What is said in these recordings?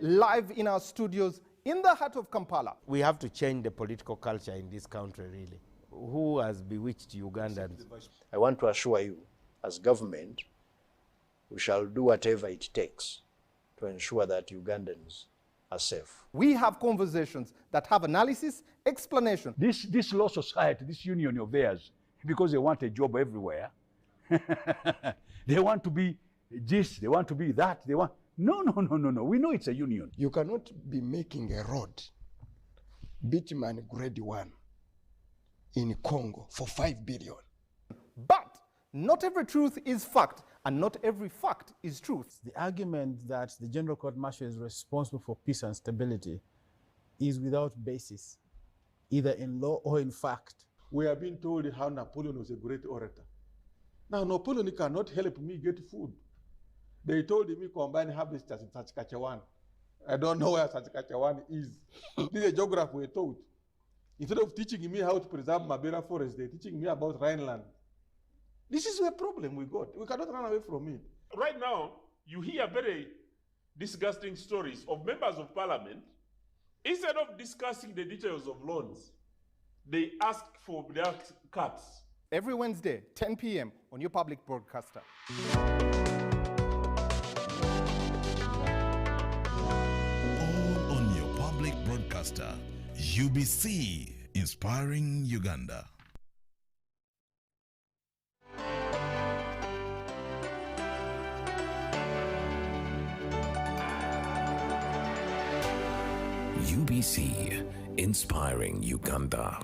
Live in our studios in the heart of Kampala. We have to change the political culture in this country, really. Who has bewitched Ugandans? I want to assure you, as government, we shall do whatever it takes to ensure that Ugandans are safe. We have conversations that have analysis, explanation. This law society, this union of theirs, because they want a job everywhere, they want to be this, they want to be that, they want... No. We know it's a union. You cannot be making a road, bitumen grade 1, in Congo for 5 billion. But not every truth is fact, and not every fact is truth. The argument that the General Court Martial is responsible for peace and stability is without basis, either in law or in fact. We have been told how Napoleon was a great orator. Now, Napoleon cannot help me get food. They told me combine harvest in Saskatchewan. I don't know where Saskatchewan is. This is a geography we're taught. Instead of teaching me how to preserve Mabera forest, they're teaching me about Rhineland. This is a problem we got. We cannot run away from it. Right now, you hear very disgusting stories of members of parliament. Instead of discussing the details of loans, they ask for their cuts. Every Wednesday, 10 p.m. on your public broadcaster. Broadcaster, UBC, inspiring Uganda. UBC, inspiring Uganda.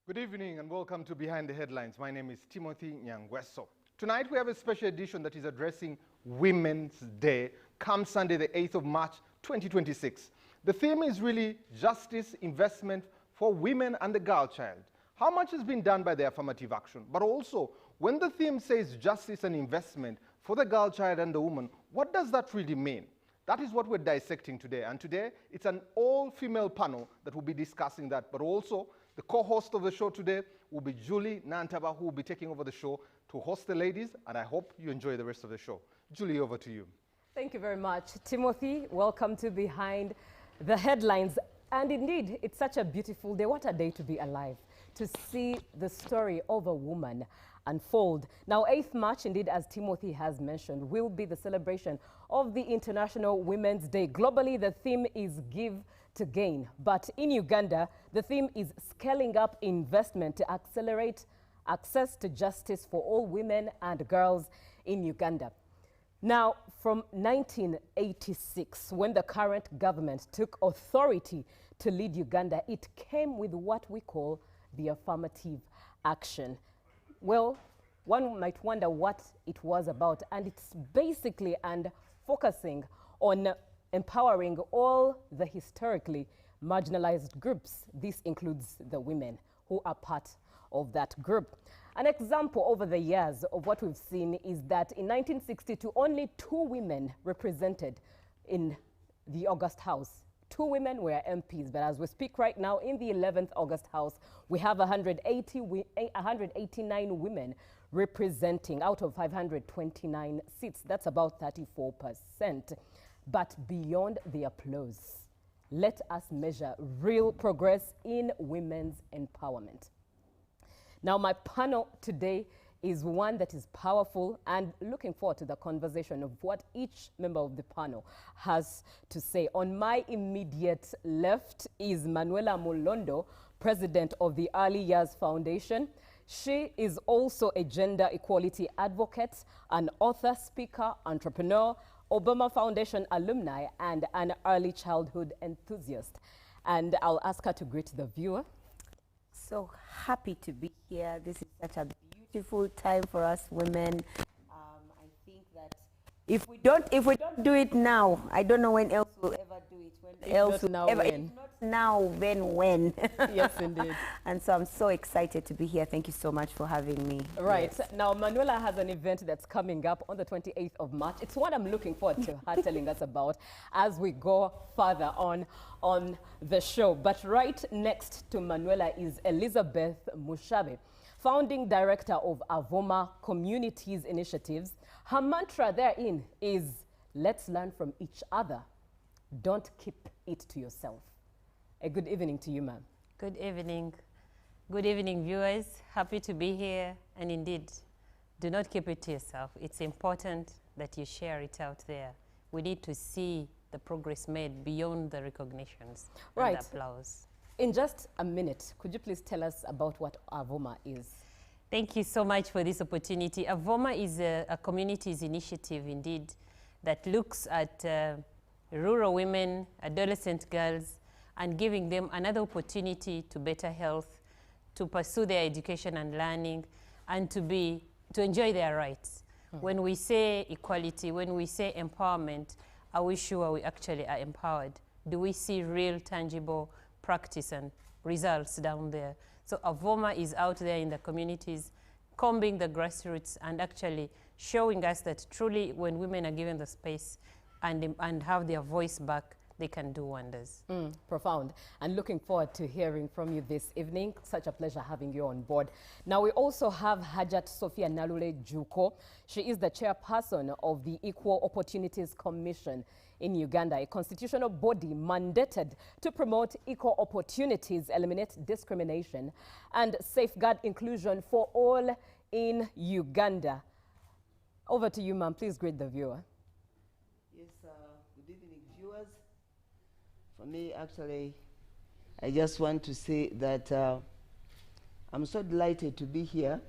Good evening and welcome to Behind the Headlines. My name is Timothy Nyangweso. Tonight we have a special edition that is addressing Women's Day, come Sunday the 8th of March 2026. The theme is really justice, investment for women and the girl child. How much has been done by the affirmative action? But also, when the theme says justice and investment for the girl child and the woman, what does that really mean? That is what we're dissecting today. And today, it's an all-female panel that will be discussing that, but also the co-host of the show today will be Julie Nantaba, who will be taking over the show to host the ladies, and I hope you enjoy the rest of the show. Julie, over to you. Thank you very much. Timothy, welcome to Behind the Headlines. And indeed, it's such a beautiful day. What a day to be alive, to see the story of a woman unfold. Now, 8th March, indeed, as Timothy has mentioned, will be the celebration of the International Women's Day. Globally, the theme is Give to Gain. But in Uganda, the theme is scaling up investment to accelerate access to justice for all women and girls in Uganda. Now, from 1986, when the current government took authority to lead Uganda, it came with what we call the affirmative action. Well, one might wonder what it was about, and it's basically and focusing on empowering all the historically marginalized groups. This includes the women who are part of that group. An example over the years of what we've seen is that in 1962, only 2 women represented in the August House. 2 women were MPs, but as we speak right now, in the 11th August House, we have 189 women representing out of 529 seats. That's about 34%. But beyond the applause, let us measure real progress in women's empowerment. Now, my panel today is one that is powerful, and looking forward to the conversation of what each member of the panel has to say. On my immediate left is Manuela Mulondo, president of the Early Years Foundation. She is also a gender equality advocate, an author, speaker, entrepreneur, Obama Foundation alumni, and an early childhood enthusiast. And I'll ask her to greet the viewer. So happy to be here. This is such a beautiful time for us women. I think that If we don't do it now, I don't know when else we'll ever do it. When else not now, ever, when? if not now, then when? Yes, indeed. And so I'm so excited to be here. Thank you so much for having me. Right. Yes. Now, Manuela has an event that's coming up on the 28th of March. It's what I'm looking forward to her telling us about as we go further on the show. But right next to Manuela is Elizabeth Mushabe, founding director of Avoma Communities Initiatives. Her mantra therein is, let's learn from each other. Don't keep it to yourself. A good evening to you, ma'am. Good evening. Good evening, viewers. Happy to be here. And indeed, do not keep it to yourself. It's important that you share it out there. We need to see the progress made beyond the recognitions and applause. In just a minute, could you please tell us about what Avoma is? Thank you so much for this opportunity. Avoma is a communities initiative, indeed, that looks at rural women, adolescent girls, and giving them another opportunity to better health, to pursue their education and learning, and to enjoy their rights. When we say equality, when we say empowerment, are we sure we actually are empowered? Do we see real, tangible practice and results down there? So Avoma is out there in the communities, combing the grassroots and actually showing us that truly when women are given the space and have their voice back, they can do wonders. Profound. And looking forward to hearing from you this evening. Such a pleasure having you on board. Now we also have Hajat Sophia Nalule Juko. She is the chairperson of the Equal Opportunities Commission in Uganda, a constitutional body mandated to promote equal opportunities, eliminate discrimination, and safeguard inclusion for all in Uganda. Over to you, ma'am. Please greet the viewer. Yes, good evening, viewers. For me, actually, I just want to say that I'm so delighted to be here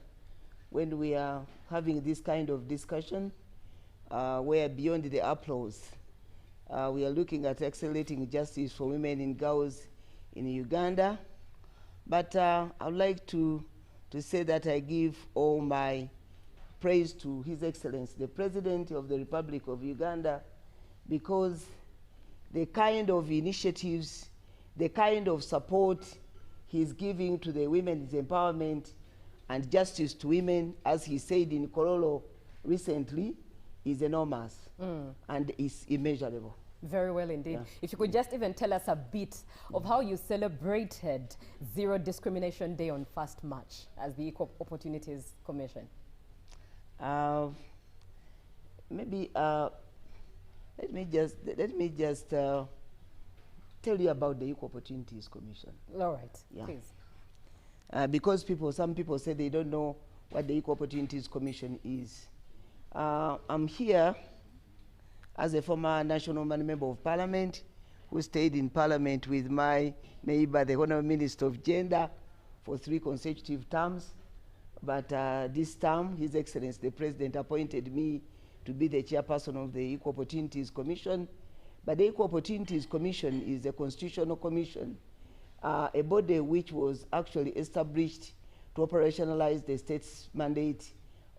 when we are having this kind of discussion where beyond the applause, we are looking at accelerating justice for women and girls in Uganda. But I would like to say that I give all my praise to His Excellency, the President of the Republic of Uganda, because the kind of initiatives, the kind of support he's giving to the women's empowerment and justice to women, as he said in Kololo recently, is enormous and is immeasurable. Very well indeed. Yeah. If you could just even tell us a bit of how you celebrated Zero Discrimination Day on 1st March as the Equal Opportunities Commission. Maybe let me just tell you about the Equal Opportunities Commission. All right, yeah. Please. Because some people say they don't know what the Equal Opportunities Commission is. I'm here as a former national member of parliament who stayed in parliament with my neighbor, the Honorable Minister of Gender, for 3 consecutive terms. But this term, His Excellency, the President, appointed me to be the chairperson of the Equal Opportunities Commission. But the Equal Opportunities Commission is a constitutional commission, a body which was actually established to operationalize the state's mandate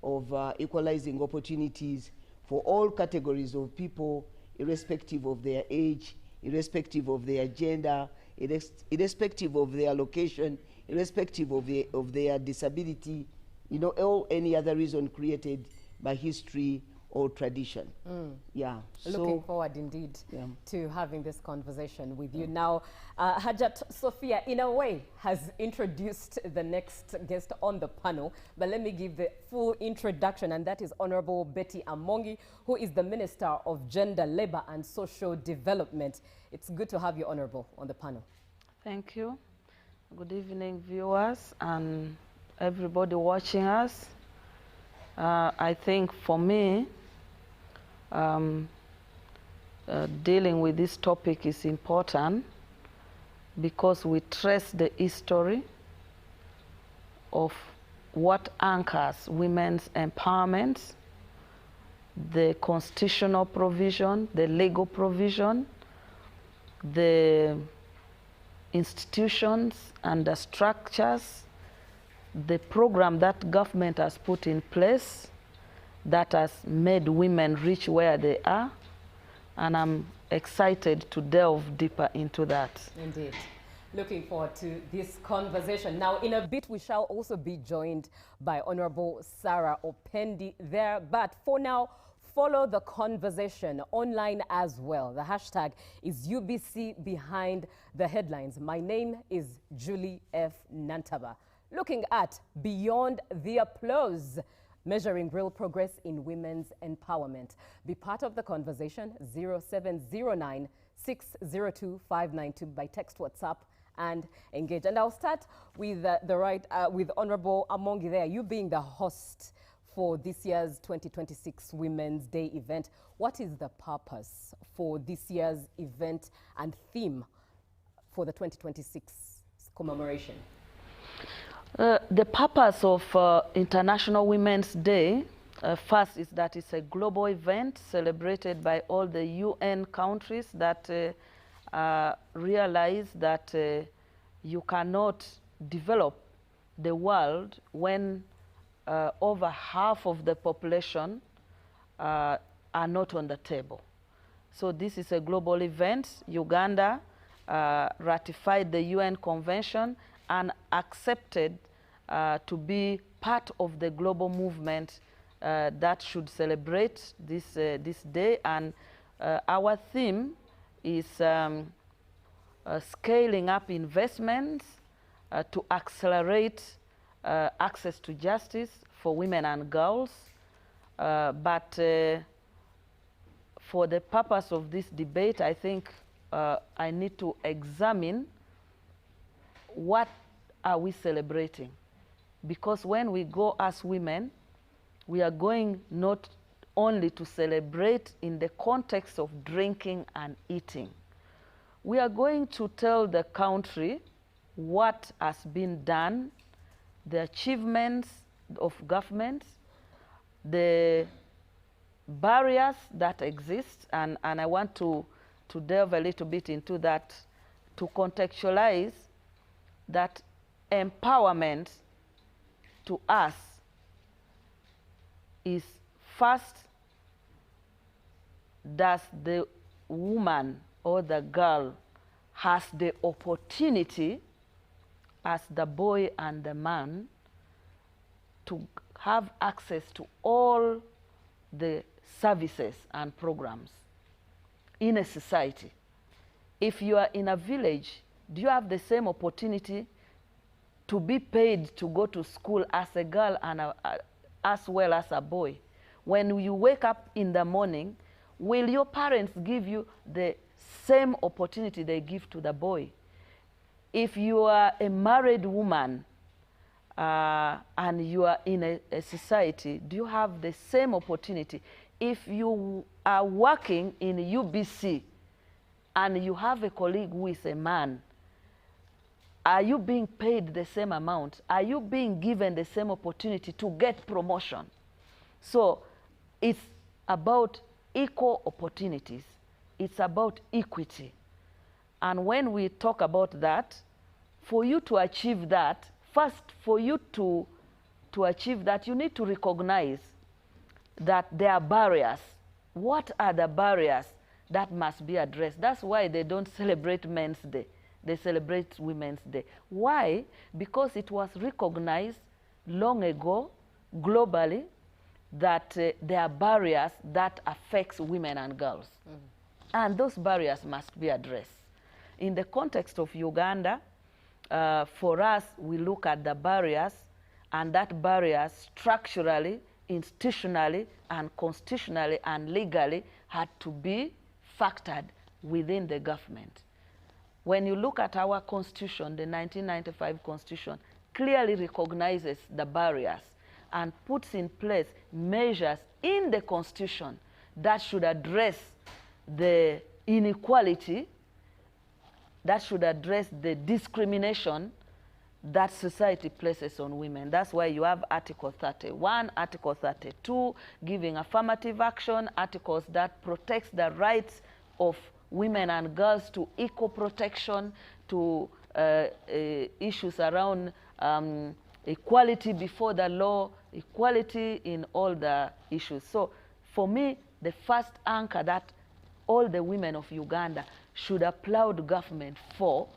of equalizing opportunities for all categories of people, irrespective of their age, irrespective of their gender, irrespective of their location, irrespective of their disability, you know, or any other reason created by history or tradition. Yeah. Looking forward indeed to having this conversation with you. Now, Hajat Sophia, in a way, has introduced the next guest on the panel, but let me give the full introduction, and that is Honorable Betty Amongi, who is the Minister of Gender, Labor and Social Development. It's good to have you, Honorable, on the panel. Thank you. Good evening, viewers, and everybody watching us. I think for me, dealing with this topic is important because we trace the history of what anchors women's empowerment, the constitutional provision, the legal provision, the institutions and the structures, the program that government has put in place, that has made women reach where they are, and I'm excited to delve deeper into that. Indeed. Looking forward to this conversation. Now, in a bit, we shall also be joined by Honorable Sarah Opendi there. But for now, follow the conversation online as well. The hashtag is UBC Behind the Headlines. My name is Julie F. Nantaba. Looking at Beyond the Applause, measuring real progress in women's empowerment. Be part of the conversation, 0709 602 592 by text, WhatsApp, and engage. And I'll start with with Honorable Amongi there. You being the host for this year's 2026 Women's Day event, what is the purpose for this year's event and theme for the 2026 commemoration? The purpose of International Women's Day, first, is that it's a global event celebrated by all the UN countries that realize that you cannot develop the world when over half of the population are not on the table. So this is a global event. Uganda ratified the UN Convention and accepted to be part of the global movement that should celebrate this day. And our theme is scaling up investments to accelerate access to justice for women and girls. But for the purpose of this debate, I think I need to examine what are we celebrating? Because when we go as women, we are going not only to celebrate in the context of drinking and eating. We are going to tell the country what has been done, the achievements of government, the barriers that exist, and I want to delve a little bit into that, to contextualize that empowerment to us is first, does the woman or the girl has the opportunity as the boy and the man to have access to all the services and programs in a society. If you are in a village, do you have the same opportunity to be paid to go to school as a girl and as well as a boy? When you wake up in the morning, will your parents give you the same opportunity they give to the boy? If you are a married woman and you are in a society, do you have the same opportunity? If you are working in UBC and you have a colleague who is a man, are you being paid the same amount? Are you being given the same opportunity to get promotion? So it's about equal opportunities. It's about equity. And when we talk about that, for you to achieve that, first, for you to achieve that, you need to recognize that there are barriers. What are the barriers that must be addressed? That's why they don't celebrate Men's Day. They celebrate Women's Day. Why? Because it was recognized long ago, globally, that there are barriers that affect women and girls. Mm-hmm. And those barriers must be addressed. In the context of Uganda, for us, we look at the barriers, and that barrier structurally, institutionally, and constitutionally, and legally had to be factored within the government. When you look at our constitution, the 1995 constitution clearly recognizes the barriers and puts in place measures in the constitution that should address the inequality, that should address the discrimination that society places on women. That's why you have Article 31, Article 32, giving affirmative action, articles that protects the rights of women and girls to equal protection, to issues around equality before the law, equality in all the issues. So for me, the first anchor that all the women of Uganda should applaud government for,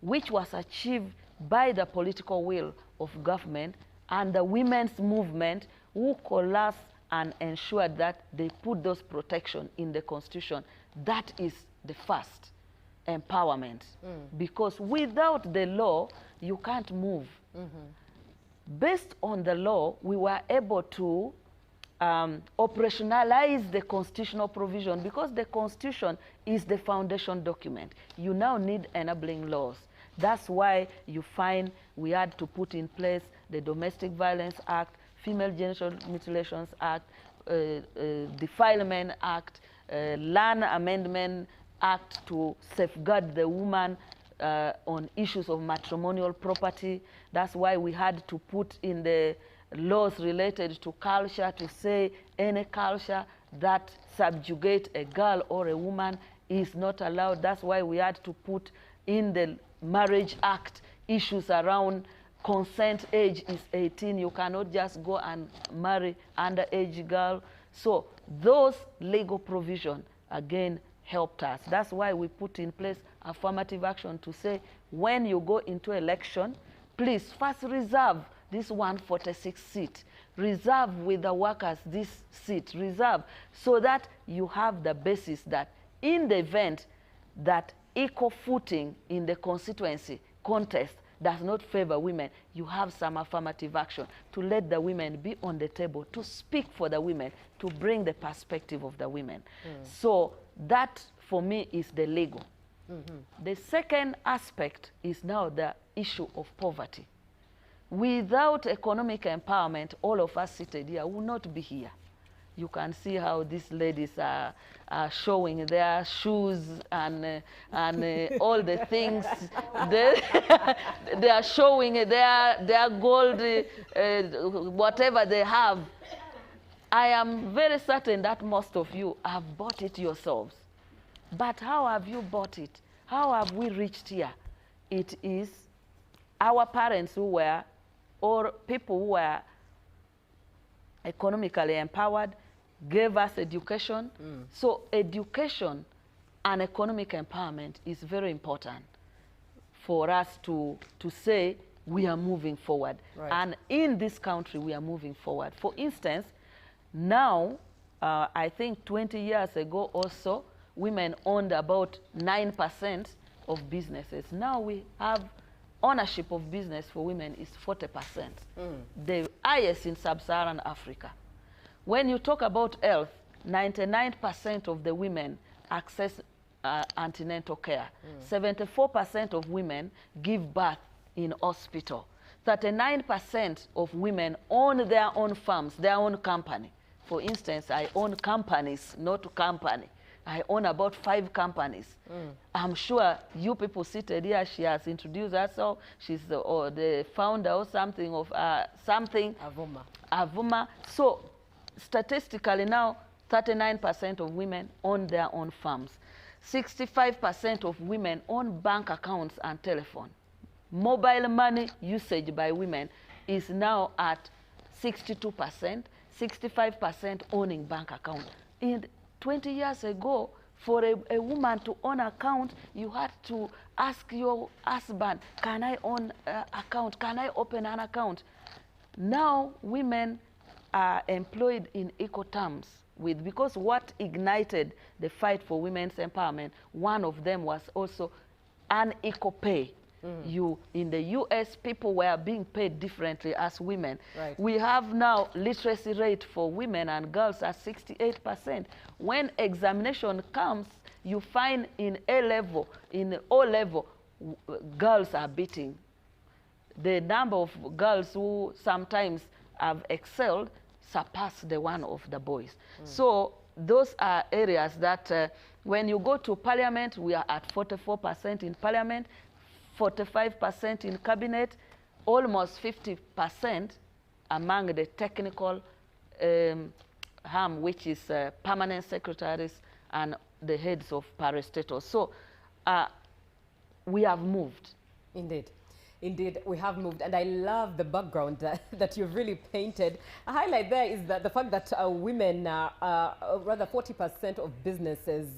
which was achieved by the political will of government and the women's movement who coalesced and ensured that they put those protections in the Constitution. That is the first empowerment. Because without the law, you can't move. Based on the law, we were able to operationalize the constitutional provision because the Constitution is the foundation document. You now need enabling laws. That's why you find we had to put in place the Domestic Violence Act, Female Genital Mutilations Act, Defilement Act, Land Amendment Act to safeguard the woman on issues of matrimonial property. That's why we had to put in the laws related to culture to say any culture that subjugate a girl or a woman is not allowed. That's why we had to put in the Marriage Act issues around consent age is 18. You cannot just go and marry underage girl. So those legal provisions, again, helped us. That's why we put in place affirmative action to say when you go into election, please first reserve this 146 seat. Reserve with the workers this seat. Reserve so that you have the basis that in the event that equal footing in the constituency contest does not favor women, you have some affirmative action to let the women be on the table, to speak for the women, to bring the perspective of the women. So that, for me, is the legal. The second aspect is now the issue of poverty. Without economic empowerment, all of us seated here will not be here. You can see how these ladies are showing their shoes and all the things. They are showing their gold, whatever they have. I am very certain that most of you have bought it yourselves. But how have you bought it? How have we reached here? It is our parents who were, or people who were economically empowered, gave us education. So education and economic empowerment is very important for us to say we are moving forward. Right. And in this country, we are moving forward. For instance, now, I think 20 years ago or so, women owned about 9% of businesses. Now we have ownership of business for women is 40%. The highest in sub-Saharan Africa. When you talk about health, 99% of the women access antenatal care. 74% of women give birth in hospital. 39% of women own their own farms, their own company. For instance, I own companies, not company. I own about 5 companies. I'm sure you people seated here, she has introduced herself. She's the founder or something of something. Avoma. So statistically now, 39% of women own their own farms. 65% of women own bank accounts and telephone. Mobile money usage by women is now at 62%, 65% owning bank account. In 20 years ago, for a woman to own account, you had to ask your husband, can I own an account? Can I open an account? Now women are employed in equal terms with, because what ignited the fight for women's empowerment, one of them was also unequal pay. In the US, people were being paid differently as women. Right. We have now literacy rate for women and girls at 68%. When examination comes, you find in A-level, in O-level, girls are beating. The number of girls who sometimes have excelled surpass the one of the boys. So those are areas that when you go to parliament, we are at 44% in parliament, 45% in cabinet, almost 50% among the technical arm, which is permanent secretaries and the heads of parastatals. So we have moved. Indeed. Indeed, we have moved, and I love the background that you've really painted. A highlight there is that the fact that women, rather 40% of businesses,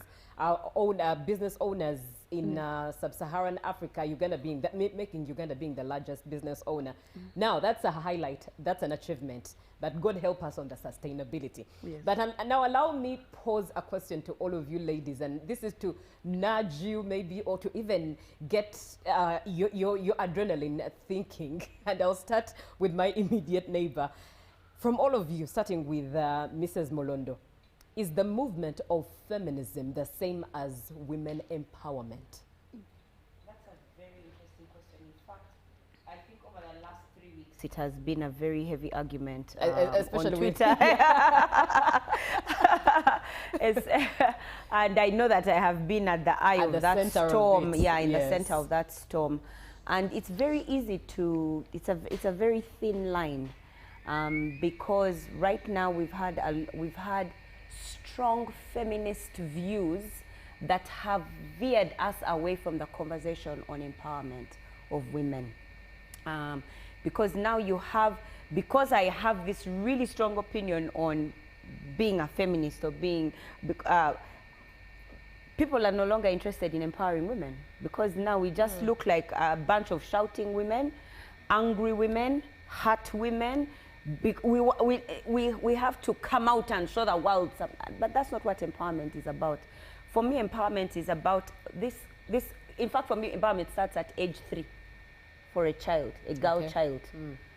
business owners in sub-Saharan Africa, Uganda being making Uganda being the largest business owner. Now, that's a highlight. That's an achievement. But God help us on the sustainability. Yes. But now allow me pose a question to all of you ladies, and this is to nudge you maybe, or to even get your adrenaline thinking. And I'll start with my immediate neighbor. From all of you, starting with Mrs. Molondo, is the movement of feminism the same as women empowerment? That's a very interesting question. In fact, I think over the last 3 weeks, it has been a very heavy argument especially on Twitter. And I know that I have been at the eye of that storm. Yeah, in the center of that storm. And it's very easy to, it's a very thin line, because right now we've had strong feminist views that have veered us away from the conversation on empowerment of women. Because now because I have this really strong opinion on being a feminist or being, people are no longer interested in empowering women, because now we just look like a bunch of shouting women, angry women, hurt women. We have to come out and show the world something, but that's not what empowerment is about. For me, empowerment is about this. In fact, for me, empowerment starts at age 3 for a child, a girl child.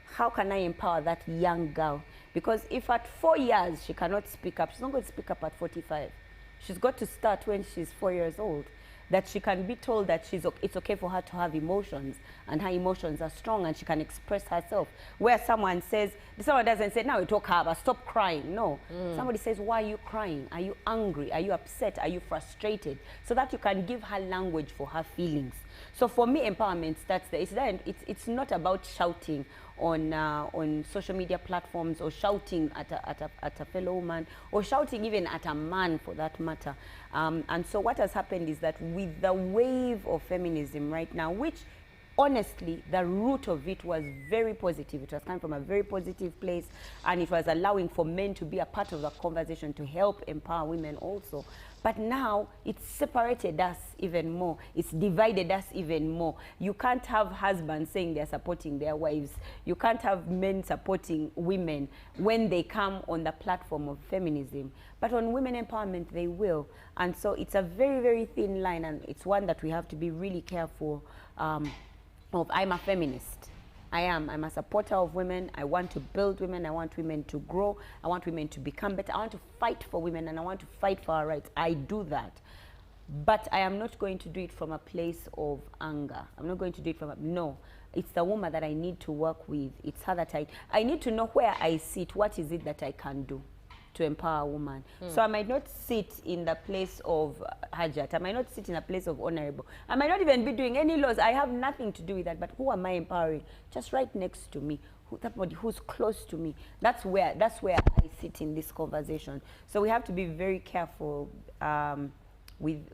How can I empower that young girl? Because if at 4 years she cannot speak up, she's not going to speak up at 45. She's got to start when she's 4 years old. That she can be told that it's okay for her to have emotions, and her emotions are strong, and she can express herself. Where someone doesn't say, now you talk her, but stop crying. No. Somebody says, why are you crying? Are you angry? Are you upset? Are you frustrated? So that you can give her language for her feelings. So for me, empowerment starts there. It's not about shouting on social media platforms, or shouting at a fellow woman, or shouting even at a man for that matter. And so what has happened is that with the wave of feminism right now, which honestly, the root of it was very positive. It was coming from a very positive place, and it was allowing for men to be a part of the conversation to help empower women also. But now it's separated us even more. It's divided us even more. You can't have husbands saying they're supporting their wives. You can't have men supporting women when they come on the platform of feminism. But on women empowerment, they will. And so it's a very, very thin line, and it's one that we have to be really careful of. I'm a feminist. I'm a supporter of women. I want to build women. I want women to grow. I want women to become better. I want to fight for women, and I want to fight for our rights. I do that. But I am not going to do it from a place of anger. I'm not going to do it from no. It's the woman that I need to work with. It's her that I need to know where I sit. What is it that I can do to empower a woman? So I might not sit in the place of Hajat. I might not sit in a place of honorable. I might not even be doing any laws. I have nothing to do with that. But who am I empowering? Just right next to me, somebody who's close to me. That's where I sit in this conversation. So we have to be very careful with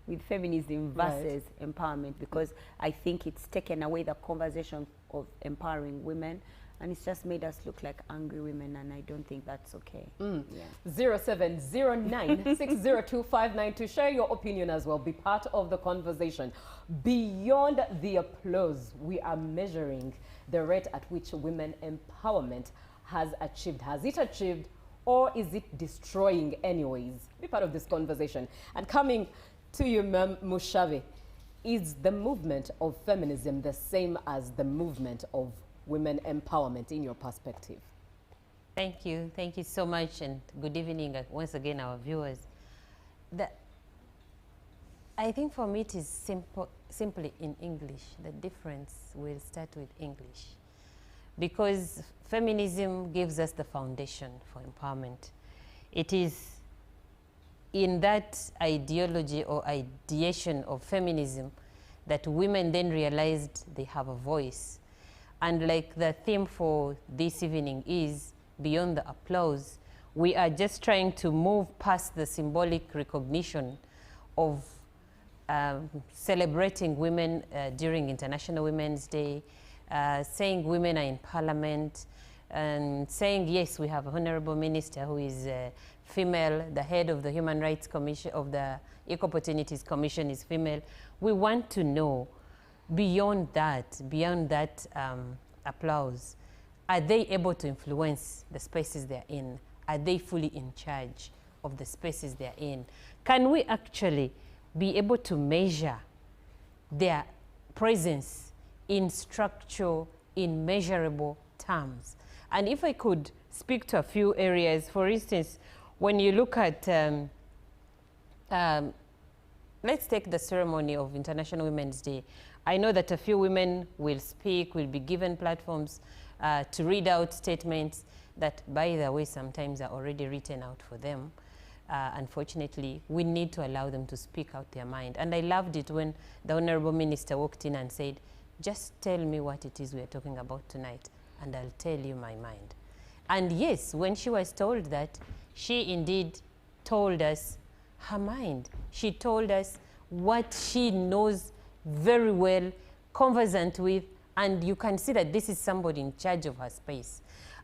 with feminism versus empowerment, because I think it's taken away the conversation of empowering women. And it's just made us look like angry women, and I don't think that's okay. 0709602592. To share your opinion as well. Be part of the conversation. Beyond the applause, we are measuring the rate at which women empowerment has achieved. Has it achieved, or is it destroying anyways? Be part of this conversation. And coming to you, Ma'am Mushabe, is the movement of feminism the same as the movement of women empowerment in your perspective? Thank you so much, and good evening once again, our viewers. I think for me it is simply in English. The difference will start with English, because feminism gives us the foundation for empowerment. It is in that ideology or ideation of feminism that women then realized they have a voice. And like the theme for this evening is, beyond the applause, we are just trying to move past the symbolic recognition of celebrating women during International Women's Day, saying women are in parliament, and saying, yes, we have a honorable minister who is female, the head of the Human Rights Commission, of the Equal Opportunities Commission is female. We want to know, beyond that applause, are they able to influence the spaces they're in? Are they fully in charge of the spaces they're in? Can we actually be able to measure their presence in structural, in measurable terms? And if I could speak to a few areas, for instance, when you look at, let's take the ceremony of International Women's Day. I know that a few women will speak, will be given platforms to read out statements that, by the way, sometimes are already written out for them. Unfortunately, we need to allow them to speak out their mind. And I loved it when the Honorable Minister walked in and said, just tell me what it is we are talking about tonight, and I'll tell you my mind. And yes, when she was told that, she indeed told us her mind. She told us what she knows very well, conversant with, and you can see that this is somebody in charge of her space.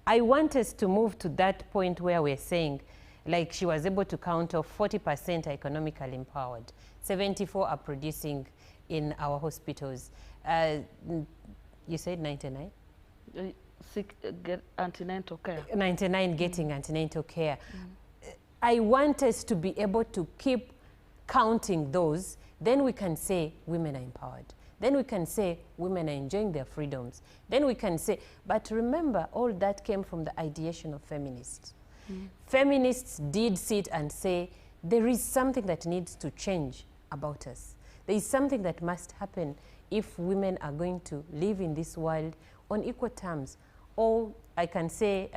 I want us to move to that point where we're saying, like she was able to count off 40% are economically empowered, 74 are producing in our hospitals. You said 99? Get antenatal care. 99 getting antenatal care. I want us to be able to keep counting those. Then we can say women are empowered. Then we can say women are enjoying their freedoms. Then we can say, but remember, all that came from the ideation of feminists. Feminists did sit and say, there is something that needs to change about us. There is something that must happen if women are going to live in this world on equal terms, or I can say,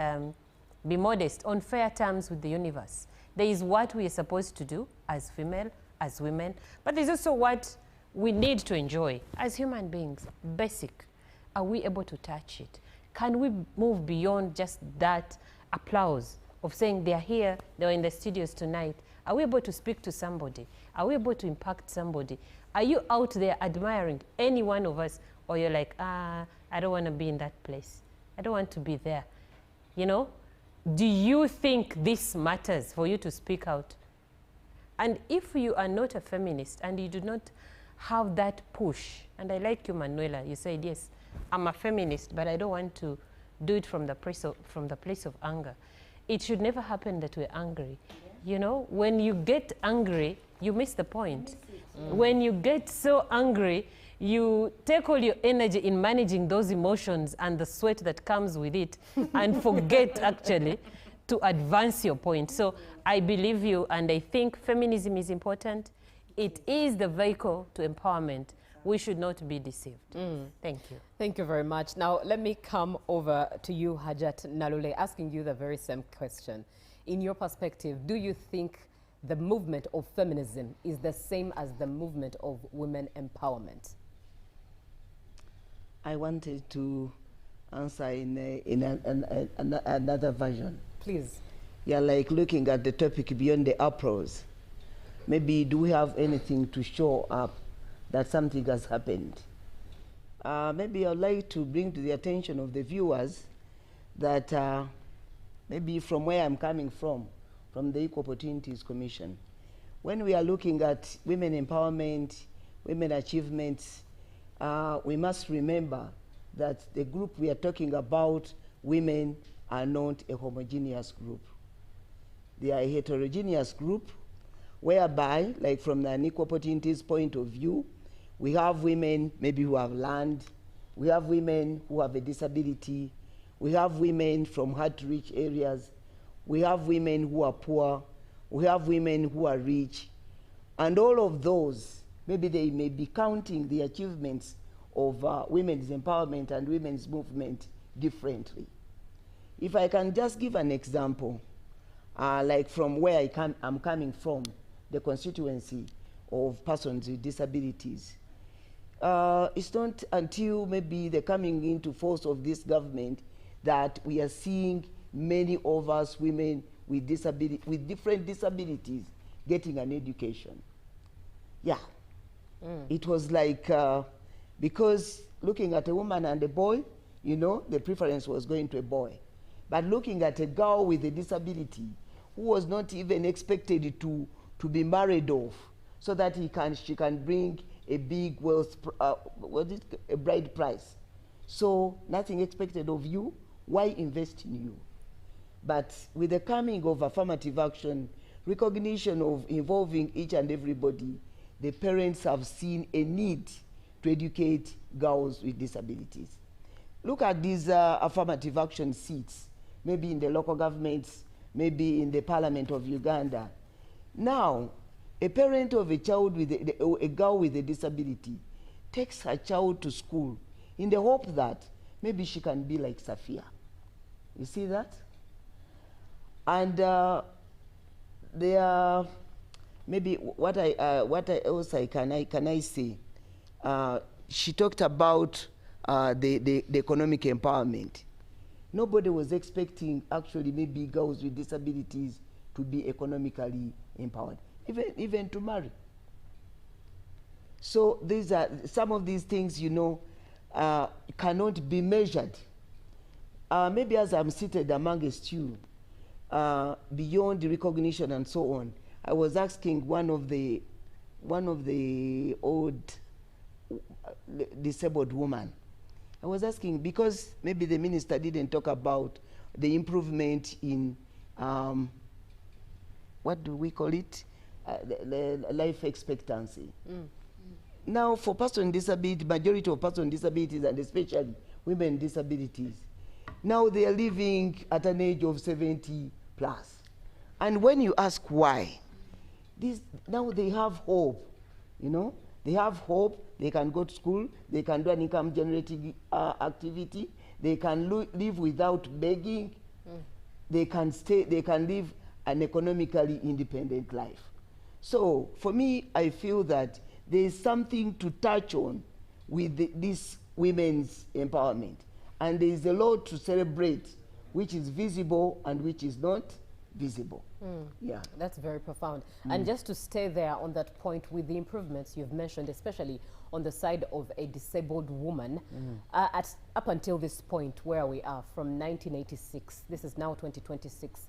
be modest, on fair terms with the universe. There is what we are supposed to do as female, as women, but there's also what we need to enjoy as human beings, basic. Are we able to touch it? Can we move beyond just that applause of saying they're here, they're in the studios tonight? Are we able to speak to somebody? Are we able to impact somebody? Are you out there admiring any one of us? Or you're like, I don't want to be in that place. I don't want to be there. You know? Do you think this matters for you to speak out? And if you are not a feminist and you do not have that push, and I like you, Manuela, you said, yes, I'm a feminist, but I don't want to do it from the place of anger. It should never happen that we're angry. Yeah. You know, when you get angry, you miss the point. When you get so angry, you take all your energy in managing those emotions and the sweat that comes with it and forget actually to advance your point. So I believe you, and I think feminism is important. It is the vehicle to empowerment. We should not be deceived. Thank you. Thank you very much. Now, let me come over to you, Hajat Nalule, asking you the very same question. In your perspective, do you think the movement of feminism is the same as the movement of women empowerment? I wanted to answer in another version. Please. Yeah, like looking at the topic beyond the applause. Maybe do we have anything to show up that something has happened? Maybe I'd like to bring to the attention of the viewers that maybe from where I'm coming from the Equal Opportunities Commission, when we are looking at women empowerment, women achievements, we must remember that the group we are talking about, women, are not a homogeneous group. They are a heterogeneous group whereby, like from an equal opportunities point of view, we have women maybe who have land, we have women who have a disability, we have women from hard-to-reach areas, we have women who are poor, we have women who are rich, and all of those, maybe they may be counting the achievements of women's empowerment and women's movement differently. If I can just give an example, like from where I'm coming from, the constituency of persons with disabilities. It's not until maybe the coming into force of this government that we are seeing many of us women with different disabilities getting an education. Yeah, It was like, because looking at a woman and a boy, you know, the preference was going to a boy. But looking at a girl with a disability who was not even expected to be married off, so that she can bring a big wealth, a bride price. So nothing expected of you, why invest in you? But with the coming of affirmative action, recognition of involving each and everybody, the parents have seen a need to educate girls with disabilities. Look at these affirmative action seats, maybe in the local governments, maybe in the Parliament of Uganda. Now, a parent of a child with a girl with a disability takes her child to school in the hope that maybe she can be like Safia. You see that? And there are maybe what else can I say? She talked about the economic empowerment. Nobody was expecting actually maybe girls with disabilities to be economically empowered, even to marry. So these are some of these things, you know, cannot be measured. Maybe as I'm seated amongst you, beyond the recognition and so on, I was asking one of the old disabled woman. I was asking, because maybe the minister didn't talk about the improvement in, what do we call it? The life expectancy. Now, for persons with disability, majority of persons with disabilities, and especially women with disabilities, now they are living at an age of 70 plus. And when you ask why, now they have hope, you know? They have hope, they can go to school, they can do an income generating activity, they can live without begging, they can live an economically independent life. So for me, I feel that there is something to touch on with this women's empowerment. And there is a lot to celebrate, which is visible and which is not visible. Yeah. That's very profound. And just to stay there on that point with the improvements you've mentioned, especially on the side of a disabled woman, up until this point where we are from 1986, this is now 2026,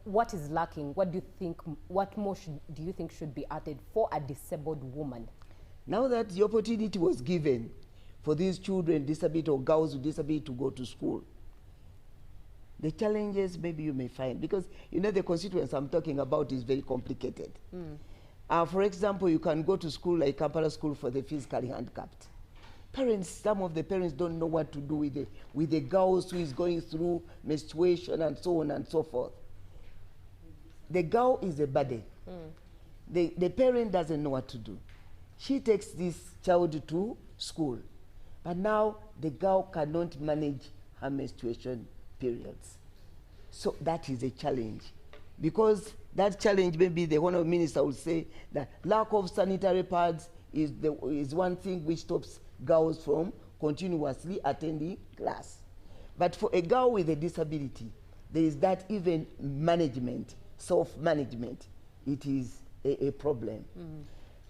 what is lacking? What do you think, what more do you think should be added for a disabled woman? Now that the opportunity was given for these children, disability or girls with disability to go to school, the challenges maybe you may find, because you know the constituency I'm talking about is very complicated. For example, you can go to school like Kampala School for the physically handicapped. Parents, some of the parents don't know what to do with the girls who is going through menstruation and so on and so forth. The girl is a burden. The parent doesn't know what to do. She takes this child to school, but now the girl cannot manage her menstruation periods. So that is a challenge, because that challenge, maybe the Honourable Minister will say that lack of sanitary pads is one thing which stops girls from continuously attending class. But for a girl with a disability, there is that even management, self-management, it is a problem.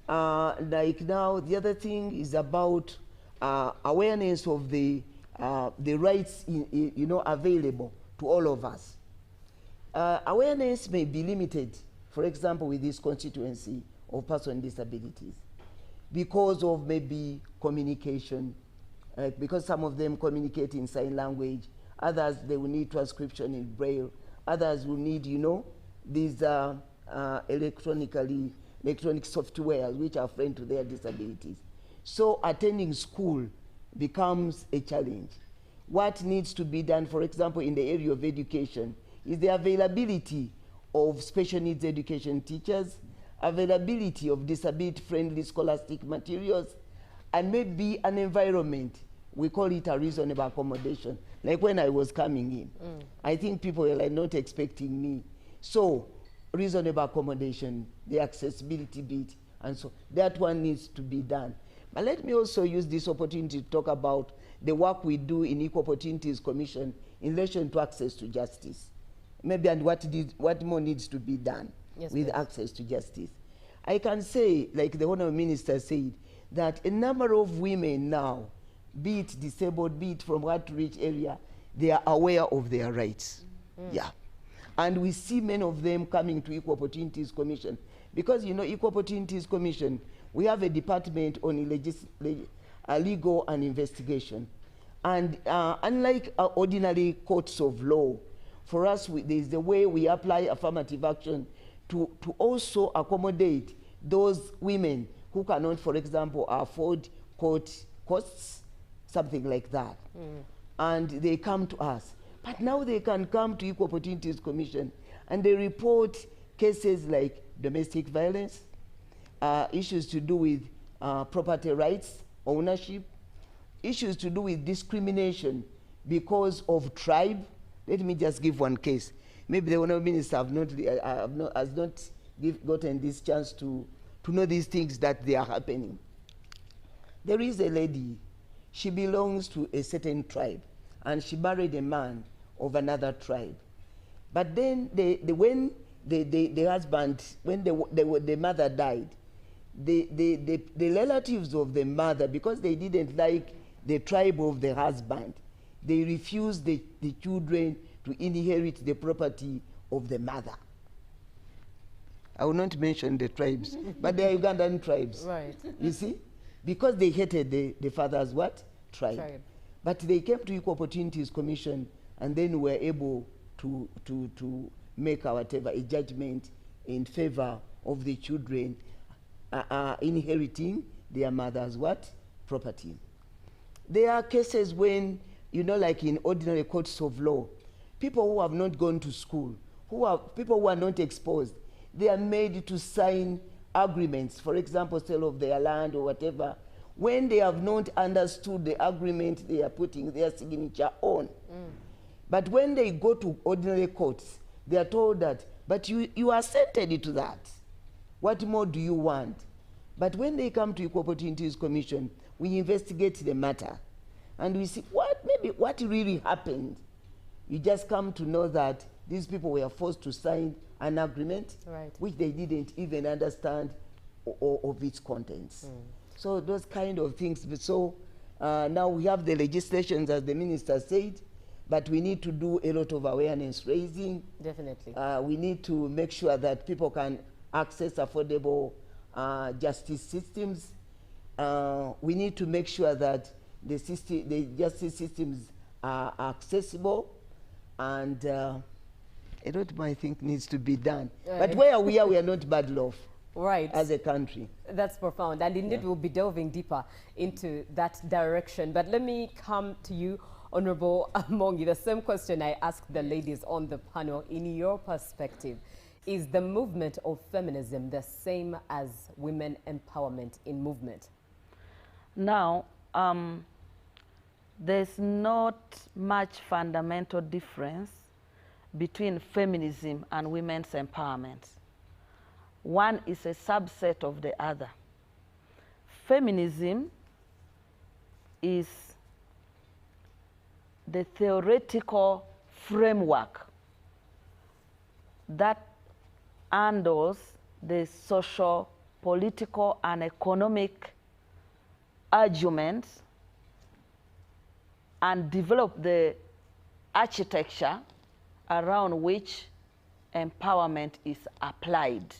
Like now, the other thing is about awareness of the rights you know, available to all of us. Awareness may be limited, for example, with this constituency of persons with disabilities, because of maybe communication, because some of them communicate in sign language, others they will need transcription in Braille, others will need, you know, these electronic software which are friendly to their disabilities. So attending school becomes a challenge. What needs to be done, for example, in the area of education, is the availability of special needs education teachers, availability of disability-friendly scholastic materials, and maybe an environment. We call it a reasonable accommodation. Like when I was coming in, I think people were like not expecting me. So reasonable accommodation, the accessibility bit, and so that one needs to be done. But let me also use this opportunity to talk about the work we do in Equal Opportunities Commission in relation to access to justice. Maybe and what more needs to be done with access to justice. I can say, like the Honourable Minister said, that a number of women now, be it disabled, be it from hard-to-reach area, they are aware of their rights. Yeah. And we see many of them coming to Equal Opportunities Commission. Because, you know, Equal Opportunities Commission, we have a department on legal and investigation. And unlike ordinary courts of law, for us, there's the way we apply affirmative action to also accommodate those women who cannot, for example, afford court costs, something like that. And they come to us. But now they can come to Equal Opportunities Commission and they report cases like domestic violence, issues to do with property rights, ownership, issues to do with discrimination because of tribe. Let me just give one case. Maybe the Honourable Minister has not gotten this chance to know these things that they are happening. There is a lady, she belongs to a certain tribe, and she married a man of another tribe. But then when the husband, when the mother died, the relatives of the mother, because they didn't like the tribe of the husband, they refused the children to inherit the property of the mother. I will not mention the tribes, but they are Ugandan tribes. Right. You see? Because they hated the father's what? Tribe. But they came to Equal Opportunities Commission and then were able to make whatever a judgment in favor of the children inheriting their mother's what? Property. There are cases when, you know, like in ordinary courts of law, people who have not gone to school, people who are not exposed, they are made to sign agreements, for example, sale of their land or whatever, when they have not understood the agreement they are putting their signature on. But when they go to ordinary courts, they are told that, but you assented to that. What more do you want? But when they come to Equal Opportunities Commission, we investigate the matter. And we see what really happened. You just come to know that these people were forced to sign an agreement, which they didn't even understand of its contents. So those kind of things. So now we have the legislations, as the minister said, but we need to do a lot of awareness raising. Definitely. We need to make sure that people can access affordable justice systems. We need to make sure that the justice systems are accessible, and a lot more, I think, needs to be done. But where we are not bad off. Right. As a country. That's profound. And indeed, we'll be delving deeper into that direction. But let me come to you, Honorable Amongi. The same question I asked the ladies on the panel. In your perspective, is the movement of feminism the same as women empowerment in movement? Now, there's not much fundamental difference between feminism and women's empowerment. One is a subset of the other. Feminism is the theoretical framework that handles the social, political, and economic arguments and develop the architecture around which empowerment is applied.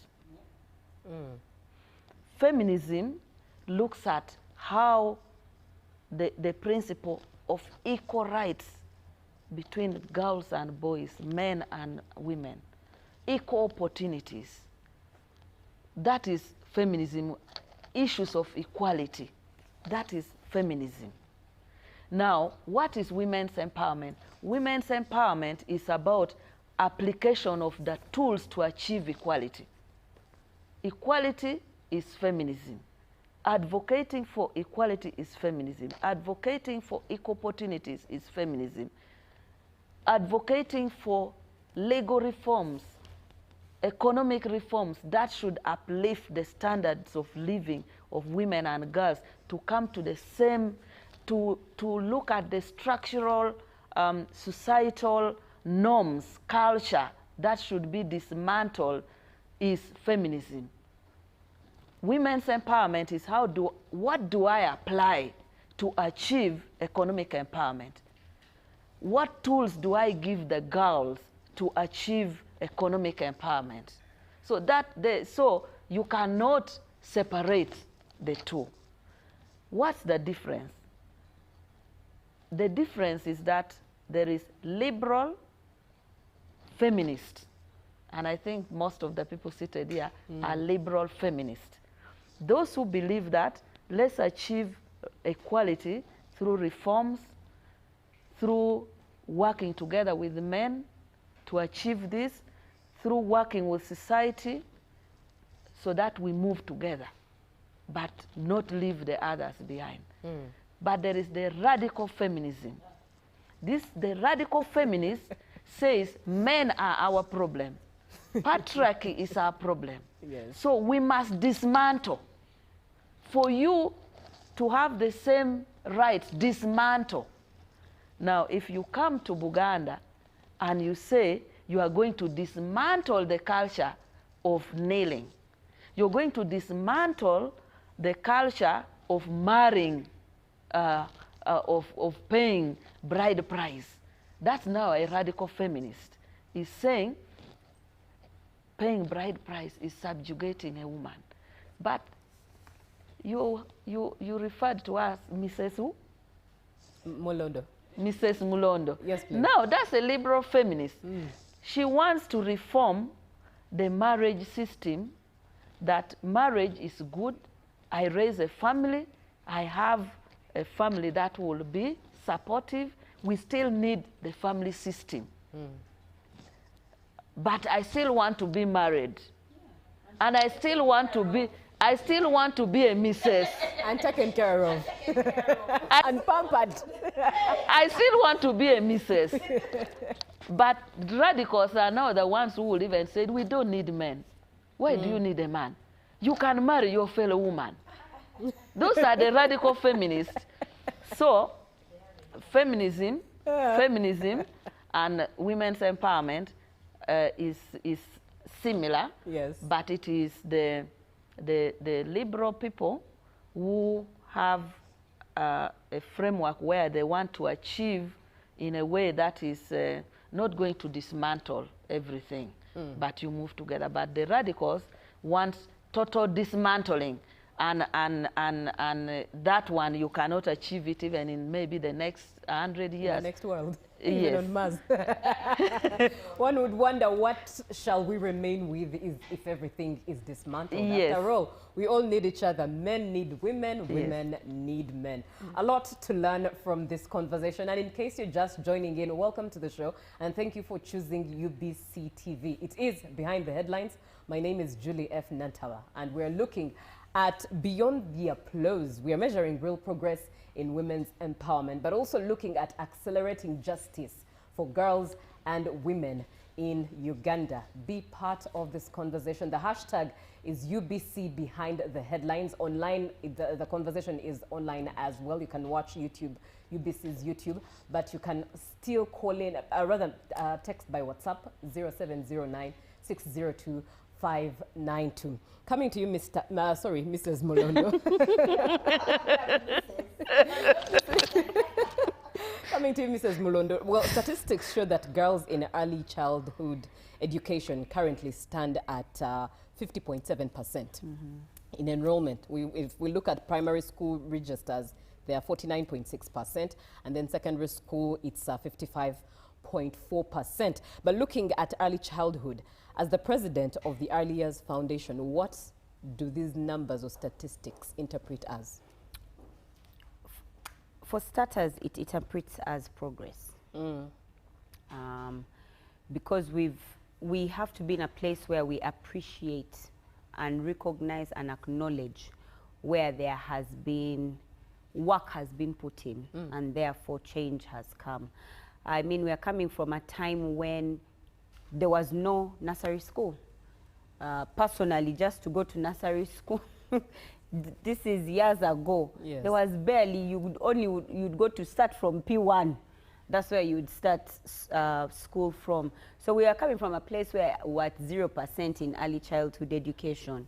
Feminism looks at how the principle of equal rights between girls and boys, men and women, equal opportunities. That is feminism. Issues of equality, that is feminism. Now, what is women's empowerment? Women's empowerment is about application of the tools to achieve equality. Equality is feminism. Advocating for equality is feminism. Advocating for equal opportunities is feminism. Advocating for legal reforms, economic reforms that should uplift the standards of living of women and girls to come to the same, to look at the structural, societal norms, culture that should be dismantled is feminism. women's empowerment is what do I apply to achieve economic empowerment? What tools do I give the girls to achieve economic empowerment? So you cannot separate the two. What's the difference? The difference is that there is liberal feminist, and I think most of the people seated here are liberal feminists. Those who believe that let's achieve equality through reforms, through working together with men to achieve this, through working with society so that we move together, but not leave the others behind. But there is the radical feminism. The radical feminist says men are our problem. Patriarchy is our problem. Yes. So we must dismantle. For you to have the same rights, dismantle. Now, if you come to Buganda and you say you are going to dismantle the culture of kneeling, you're going to dismantle the culture of marrying, of paying bride price. That's now a radical feminist. Is saying paying bride price is subjugating a woman. But you referred to us, Mrs. who? Mulondo. Mrs. Mulondo. Yes, please. Now, that's a liberal feminist. She wants to reform the marriage system, that marriage is good. I raise a family. I have a family that will be supportive. We still need the family system. But I still want to be married. And I still want to be a Mrs. And taken care of. And pampered. I still want to be a Mrs. But radicals are now the ones who will even say, we don't need men. Why do you need a man? You can marry your fellow woman. Those are the radical feminists. So, feminism and women's empowerment is similar. Yes. But it is the liberal people who have a framework where they want to achieve in a way that is not going to dismantle everything, but you move together. But the radicals want total dismantling, and that one you cannot achieve it even in maybe the next 100 years. The next world. Yes. Even on Mars. One would wonder, what shall we remain with if everything is dismantled? Yes. After all, we all need each other. Men need women, women need men. A lot to learn from this conversation. And in case you're just joining in, welcome to the show. And thank you for choosing UBC TV. It is Behind the Headlines. My name is Julie F. Nantawa, and we're looking at beyond the applause. We are measuring real progress in women's empowerment, but also looking at accelerating justice for girls and women in Uganda. Be part of this conversation. The hashtag is UBC Behind the Headlines. Online, the conversation is online as well. You can watch YouTube, UBC's YouTube, but you can still call in, text by WhatsApp, 0709 602 592. Coming to you, Mrs. Mulondo. Coming to you, Mrs. Mulondo. Well, statistics show that girls in early childhood education currently stand at 50.7% in enrollment. If we look at primary school registers, they are 49.6%, and then secondary school, it's 55.4%. But looking at early childhood, as the president of the Early Years Foundation, what do these numbers or statistics interpret as? For starters, it interprets as progress. Because we have to be in a place where we appreciate and recognize and acknowledge where there has been, work has been put in, and therefore change has come. I mean, we are coming from a time when there was no nursery school. Personally, just to go to nursery school, this is years ago. Yes. There was barely, you'd go to start from P1. That's where you would start school from. So we are coming from a place where we're at 0% in early childhood education.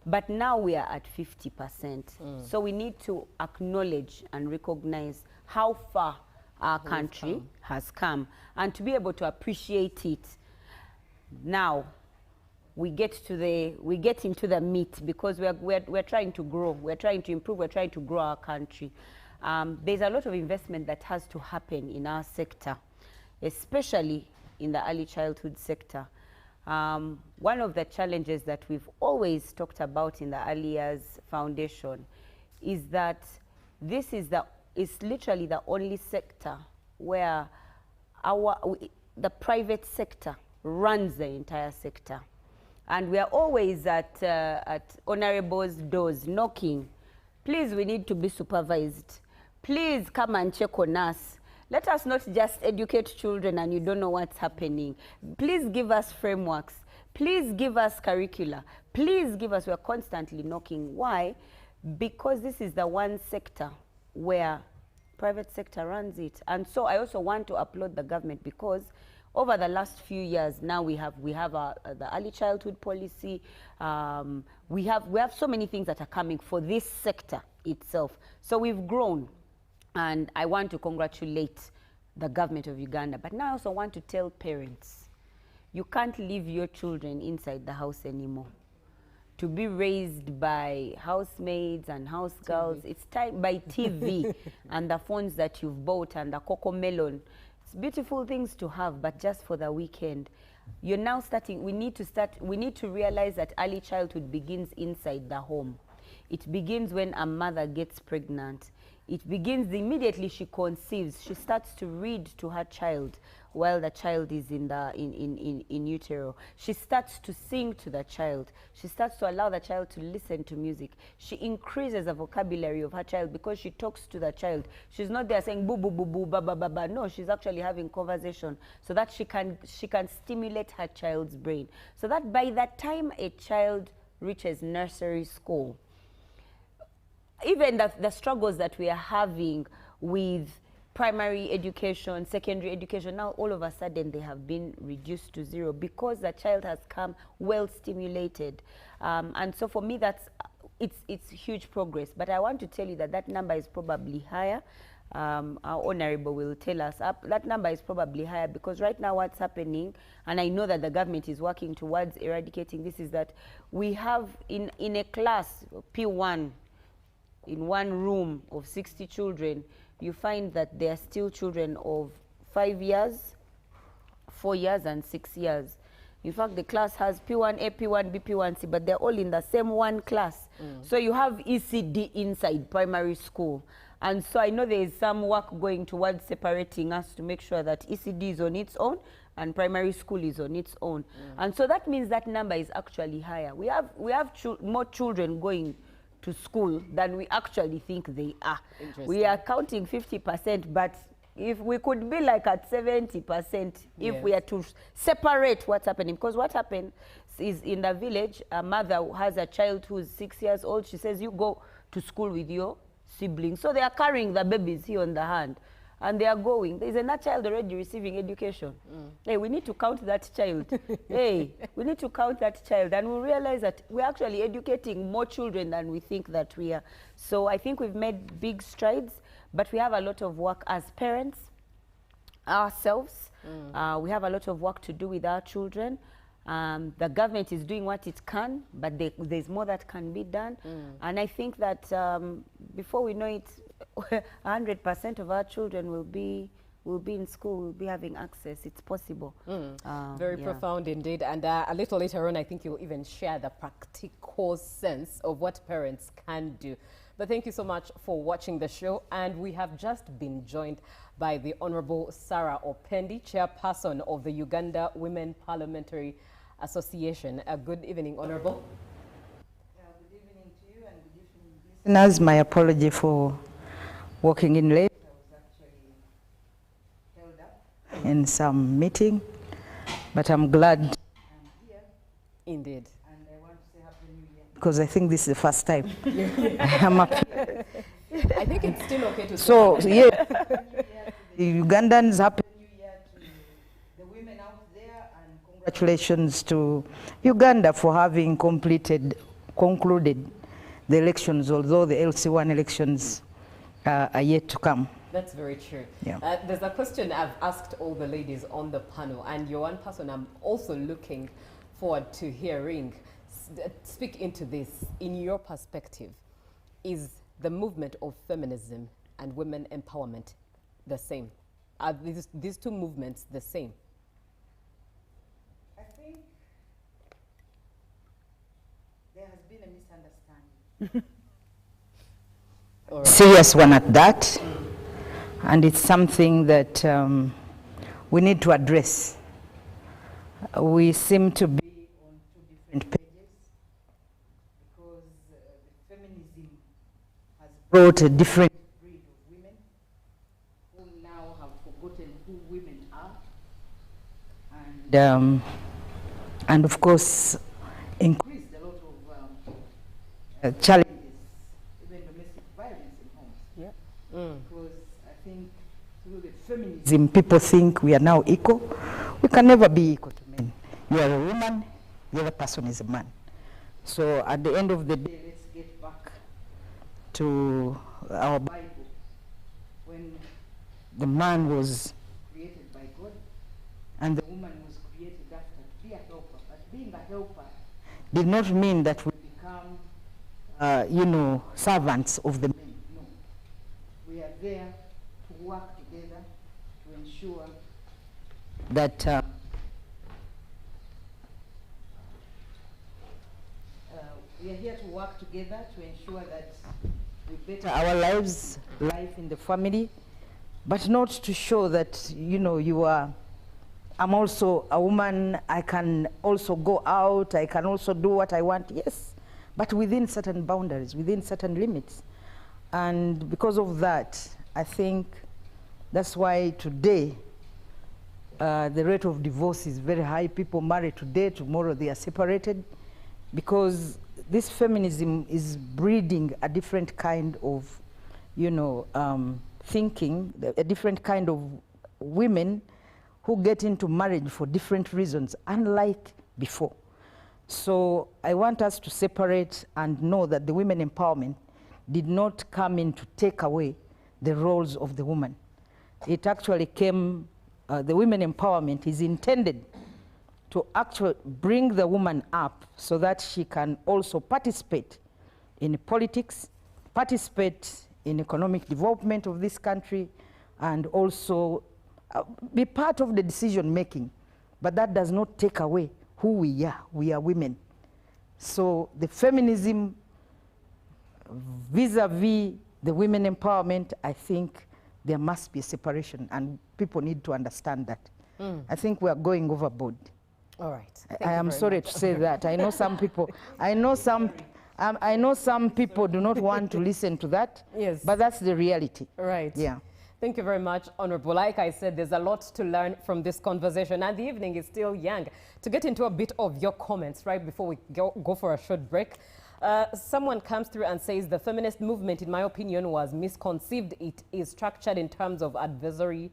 But now we are at 50%. So we need to acknowledge and recognize how far our country has come, and to be able to appreciate it. Now we get into the meat, because we're trying to grow, we're trying to improve, we're trying to grow our country. There's a lot of investment that has to happen in our sector, especially in the early childhood sector. One of the challenges that we've always talked about in the Early Years Foundation is that this is literally the only sector where the private sector runs the entire sector. And we are always at honorables' doors knocking. Please, we need to be supervised. Please come and check on us. Let us not just educate children and you don't know what's happening. Please give us frameworks. Please give us curricula. Please give us, we're constantly knocking. Why? Because this is the one sector where private sector runs it. And so I also want to applaud the government, because over the last few years now we have the early childhood policy. We have so many things that are coming for this sector itself. So we've grown. And I want to congratulate the government of Uganda. But now I also want to tell parents, you can't leave your children inside the house anymore. To be raised by housemaids and house girls, it's time by TV and the phones that you've bought and the cocoa melon. It's beautiful things to have, but just for the weekend. You're now starting, we need to realize that early childhood begins inside the home. It begins when a mother gets pregnant. It begins immediately she conceives. She starts to read to her child while the child is in utero. She starts to sing to the child. She starts to allow the child to listen to music. She increases the vocabulary of her child because she talks to the child. She's not there saying boo, boo, boo, boo, ba, ba, ba, ba. No, she's actually having conversation so that she can stimulate her child's brain. So that by the time a child reaches nursery school, even the struggles that we are having with primary education, secondary education, now all of a sudden they have been reduced to zero because the child has come well stimulated. And so for me, it's huge progress. But I want to tell you that number is probably higher. Our honorable will tell us that number is probably higher, because right now what's happening, and I know that the government is working towards eradicating this, is that we have in a class, P1, in one room of 60 children, you find that there are still children of 5 years, 4 years, and 6 years. In fact, the class has P1A, P1B, P1C, but they're all in the same one class. So you have ECD inside primary school. And so I know there is some work going towards separating us to make sure that ECD is on its own and primary school is on its own. And so that means that number is actually higher. We have more children going to school than we actually think they are. We are counting 50%, but if we could be like at 70%, if we are to separate what's happening, because what happens is in the village, a mother who has a child who's 6 years old, she says, you go to school with your siblings. So they are carrying the babies here on the hand, and they are going. There's another child already receiving education. Hey, we need to count that child. Hey, we need to count that child. And we realize that we're actually educating more children than we think that we are. So I think we've made big strides, but we have a lot of work as parents, ourselves. We have a lot of work to do with our children. The government is doing what it can, but there's more that can be done. And I think that before we know it, 100% of our children will be in school, will be having access. It's possible. Very profound indeed. And a little later on, I think you'll even share the practical sense of what parents can do. But thank you so much for watching the show. And we have just been joined by the Honorable Sarah Opendi, Chairperson of the Uganda Women Parliamentary Association. Good evening, Honorable. Good evening to you and good evening, listeners. My apology for walking in late. I was actually held up in some meeting, but I'm glad I'm here. Indeed. And I want to say Happy New Year, because I think this is the first time I'm up here. I think it's still okay to so, yeah. The Ugandans, Happy New Year to the women out there, and congratulations to Uganda for having completed concluded the elections, although the LC1 elections are yet to come. That's very true. Yeah. There's a question I've asked all the ladies on the panel, and you're one person I'm also looking forward to hearing. Speak into this. In your perspective, is the movement of feminism and women empowerment the same? Are these two movements the same? I think there has been a misunderstanding. Serious one at that. And it's something that we need to address. We seem to be on two different pages because the feminism has brought a different breed of women who now have forgotten who women are. And of course, increased a lot of challenges, even domestic violence in homes. Yeah. Because I think through the feminism, people think we are now equal. We can never be equal to men. You are a woman, the other person is a man. So at the end of the day, let's get back to our Bible. When the man was created by God and the woman was created after to be a helper. But being a helper did not mean that we become, servants of the men. No. We are there to work together to ensure that we are here to work together to ensure that we better our lives, life in the family, but not to show that, I'm also a woman, I can also go out, I can also do what I want, yes, but within certain boundaries, within certain limits. And because of that, I think that's why today the rate of divorce is very high. People marry today, tomorrow they are separated, because this feminism is breeding a different kind of, thinking, a different kind of women who get into marriage for different reasons, unlike before. So I want us to separate and know that the women empowerment did not come in to take away the roles of the woman. It actually came, the women empowerment is intended to actually bring the woman up so that she can also participate in politics, participate in economic development of this country, and also be part of the decision making. But that does not take away who we are. We are women. So the feminism vis-a-vis the women empowerment, I think there must be a separation, and people need to understand that. I think we are going overboard. All right. I am sorry to say that. I know some people. I know some people do not want to listen to that. Yes. But that's the reality. Right. Yeah. Thank you very much, Honorable. Like I said, there's a lot to learn from this conversation, and the evening is still young. To get into a bit of your comments right before we go for a short break, someone comes through and says the feminist movement, in my opinion, was misconceived. It is structured in terms of adversarial,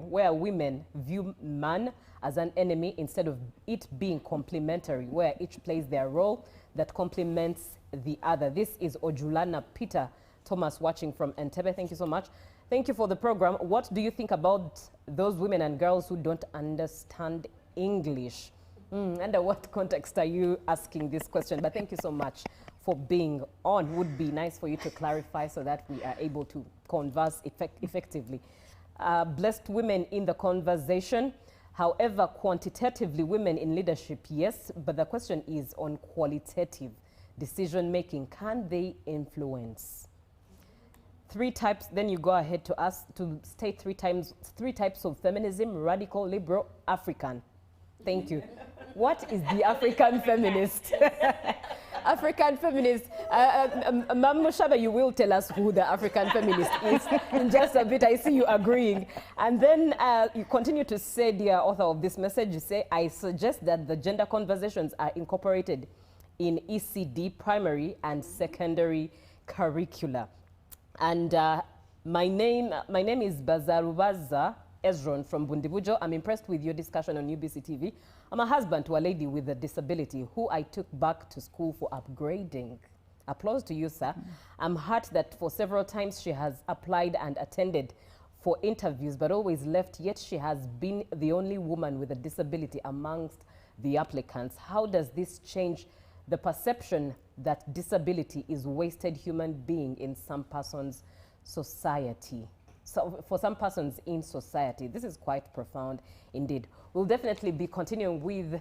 where women view man as an enemy instead of it being complementary, where each plays their role that complements the other. This is Ojulana Peter Thomas watching from Entebbe. Thank you so much. Thank you for the program. What do you think about those women and girls who don't understand English? Under what context are you asking this question? But thank you so much for being on. Would be nice for you to clarify so that we are able to converse effectively. Blessed women in the conversation. However, quantitatively, women in leadership, yes, but the question is on qualitative decision making. Can they influence? 3 types, then you go ahead to us to state 3 types of feminism: radical, liberal, African. Thank you. What is the African feminist? African feminist. Ma'am Mushaba, you will tell us who the African feminist is in just a bit. I see you agreeing. And then you continue to say, dear author of this message, you say, I suggest that the gender conversations are incorporated in ECD primary and secondary curricula. And my name is Bazarubaza Ezron from Bundibujo. I'm impressed with your discussion on UBC TV. I'm a husband to a lady with a disability who I took back to school for upgrading. Applause to you, sir. I'm hurt that for several times she has applied and attended for interviews, but always left, yet she has been the only woman with a disability amongst the applicants. How does this change the perception that disability is wasted human being in some person's society? So for some persons in society, this is quite profound indeed. We'll definitely be continuing with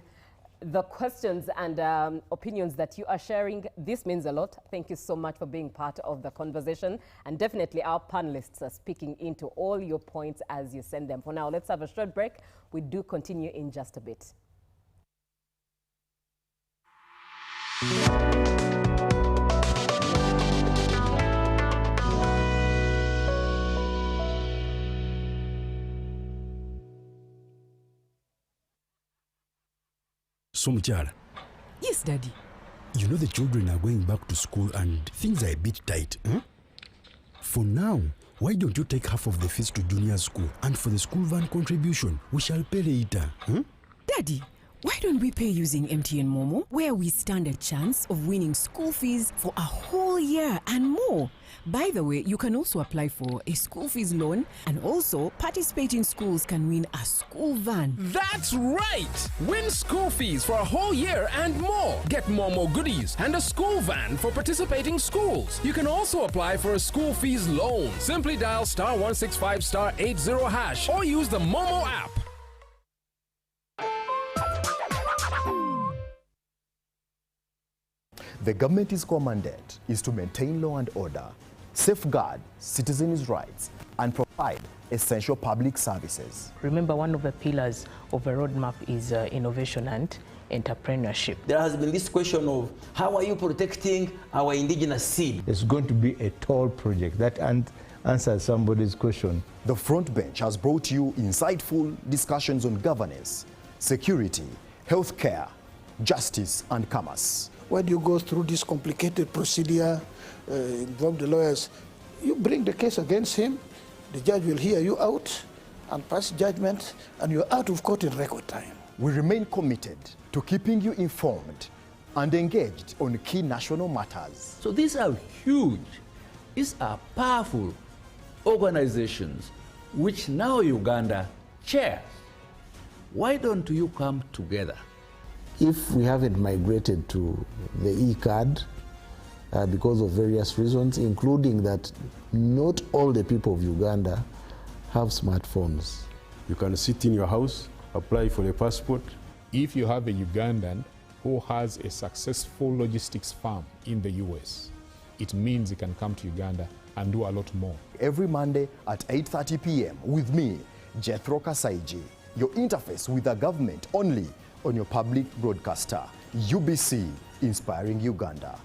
the questions and opinions that you are sharing. This means a lot. Thank you so much for being part of the conversation. And definitely our panelists are speaking into all your points as you send them. For now, let's have a short break. We do continue in just a bit. So, Muchala. Yes, Daddy. You know the children are going back to school and things are a bit tight. Huh? For now, why don't you take half of the fees to junior school, and for the school van contribution, we shall pay later. Huh? Daddy, why don't we pay using MTN Momo, where we stand a chance of winning school fees for a whole year and more? By the way, you can also apply for a school fees loan, and also participating schools can win a school van. That's right! Win school fees for a whole year and more. Get Momo goodies and a school van for participating schools. You can also apply for a school fees loan. Simply dial *165*80# or use the Momo app. The government's core mandate is to maintain law and order, safeguard citizens' rights, and provide essential public services. Remember, one of the pillars of a roadmap is innovation and entrepreneurship. There has been this question of how are you protecting our indigenous seed? There's going to be a tall project that answers somebody's question. The Front Bench has brought you insightful discussions on governance, security, healthcare, justice, and commerce. When you go through this complicated procedure, involve the lawyers, you bring the case against him, the judge will hear you out and pass judgment, and you're out of court in record time. We remain committed to keeping you informed and engaged on key national matters. So these are huge, these are powerful organizations which now Uganda chairs. Why don't you come together? If we haven't migrated to the e-card because of various reasons, including that not all the people of Uganda have smartphones. You can sit in your house, apply for a passport. If you have a Ugandan who has a successful logistics firm in the US, it means he can come to Uganda and do a lot more. Every Monday at 8:30 p.m. with me, Jethro Kasaiji, your interface with the government only on your public broadcaster, UBC, Inspiring Uganda.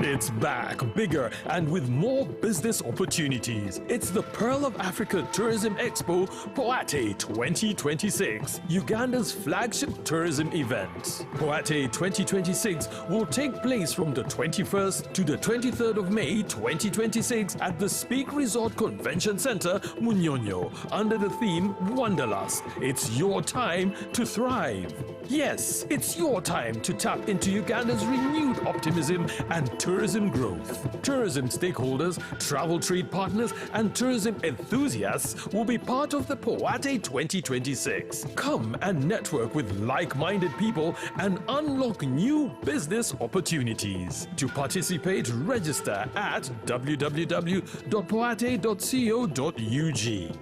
It's back, bigger and with more business opportunities. It's the Pearl of Africa Tourism Expo, Poate 2026, Uganda's flagship tourism event. Poate 2026 will take place from the 21st to the 23rd of May 2026 at the Speak Resort Convention Center, Munyonyo, under the theme Wanderlust. It's your time to thrive. Yes, it's your time to tap into Uganda's renewed optimism and tourism growth. Tourism stakeholders, travel trade partners, and tourism enthusiasts will be part of the Poate 2026. Come and network with like-minded people and unlock new business opportunities. To participate, register at www.poate.co.ug.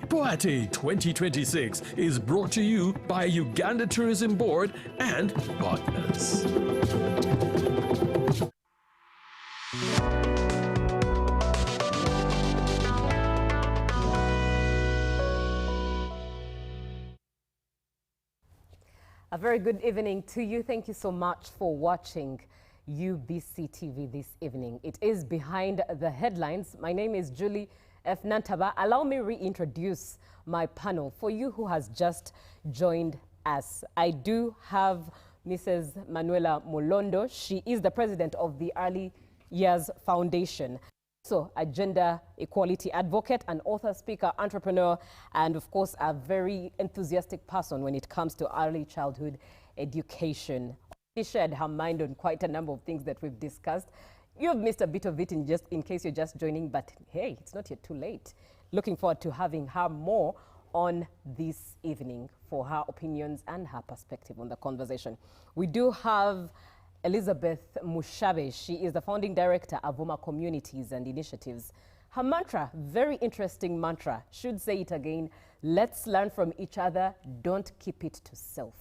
Poate 2026 is brought to you by Uganda Tourism Board and partners. A very good evening to you. Thank you so much for watching UBC TV this evening. It is Behind the Headlines. My name is Julie F. Nantaba. Allow me reintroduce my panel for you who has just joined us. I do have Mrs. Manuela Molondo. She is the president of the Early Years Foundation. So a gender equality advocate, an author, speaker, entrepreneur, and of course a very enthusiastic person when it comes to early childhood education. She shared her mind on quite a number of things that we've discussed. You've missed a bit of it in case you're just joining, but hey, it's not yet too late. Looking forward to having her more on this evening for her opinions and her perspective on the conversation. We do have Elizabeth Mushabe. She is the founding director of Avoma Communities and Initiatives. Her mantra, very interesting mantra, should say it again, let's learn from each other, don't keep it to self.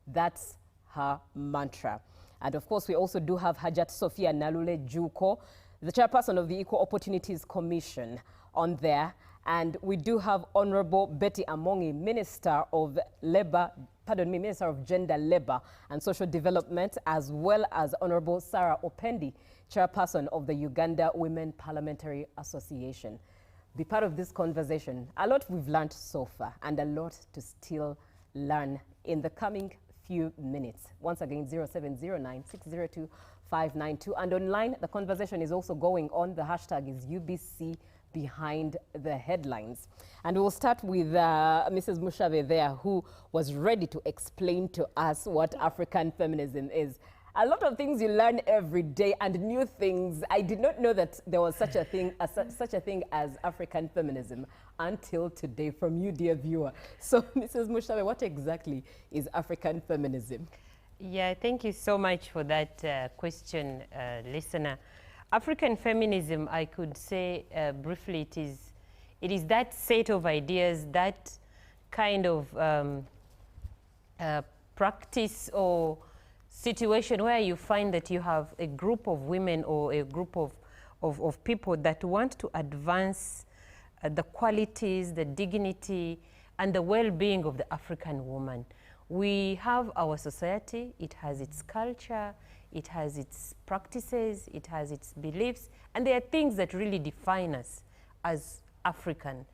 That's her mantra. And of course, we also do have Hajat Sophia Nalule Juko, the chairperson of the Equal Opportunities Commission on there. And we do have Honorable Betty Amongi, Minister of Minister of Gender, Labor and Social Development, as well as Honorable Sarah Opendi, chairperson of the Uganda Women Parliamentary Association. Be part of this conversation. A lot we've learned so far and a lot to still learn in the coming few minutes. Once again, 0709-602-592. And online, the conversation is also going on. The hashtag is UBC Behind the Headlines. And we'll start with Mrs. Mushabe there, who was ready to explain to us what African feminism is. A lot of things you learn every day and new things. I did not know that there was such a thing as African feminism until today from you, dear viewer. So, Mrs. Mushabe, what exactly is African feminism? Yeah, thank you so much for that question, listener. African feminism, I could say briefly, it is that set of ideas, that kind of practice or situation where you find that you have a group of women or a group of people that want to advance the qualities, the dignity, and the well-being of the African woman. We have our society, it has its culture, it has its practices, it has its beliefs, and there are things that really define us as African.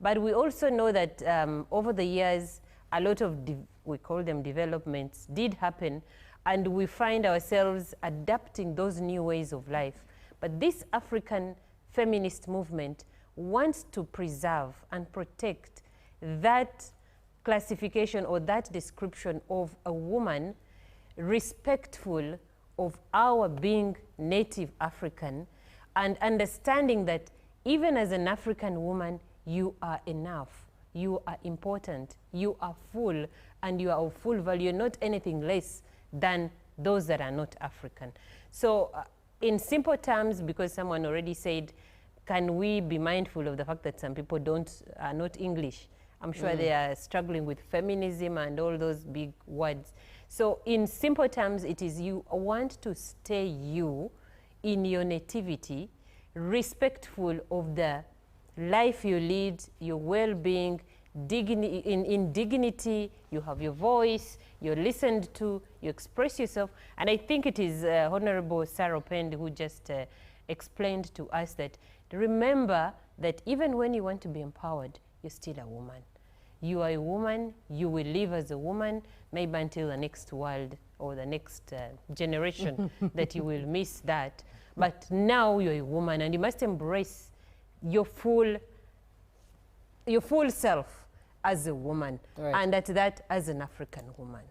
But we also know that over the years, a lot of, we call them developments, did happen, and we find ourselves adapting those new ways of life. But this African feminist movement wants to preserve and protect that classification or that description of a woman respectful of our being native African and understanding that even as an African woman, you are enough, you are important, you are full, and you are of full value. You're not anything less than those that are not African. So in simple terms, because someone already said, can we be mindful of the fact that some people are not English? I'm sure they are struggling with feminism and all those big words. So in simple terms, it is you want to stay you in your nativity, respectful of the life you lead, your well-being, in dignity, you have your voice, you're listened to, you express yourself. And I think it is Honorable Sarah Pend who just explained to us that remember that even when you want to be empowered, you're still a woman. You are a woman, you will live as a woman, maybe until the next world or the next generation that you will miss that. But now you're a woman and you must embrace your full self as a woman, right, and at that as an African woman.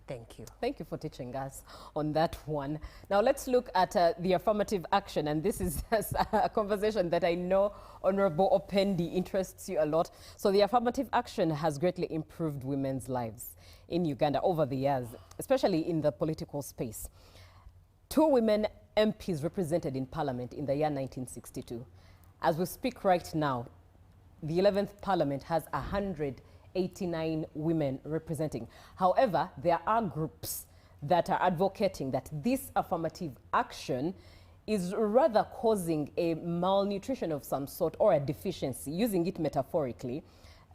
Thank you. Thank you for teaching us on that one. Now let's look at the affirmative action, and this is a conversation that I know Honorable Opendi interests you a lot. So the affirmative action has greatly improved women's lives in Uganda over the years, especially in the political space. 2 women MPs represented in Parliament in the year 1962. As we speak right now, the 11th Parliament has 189 women representing. However, there are groups that are advocating that this affirmative action is rather causing a malnutrition of some sort or a deficiency, using it metaphorically.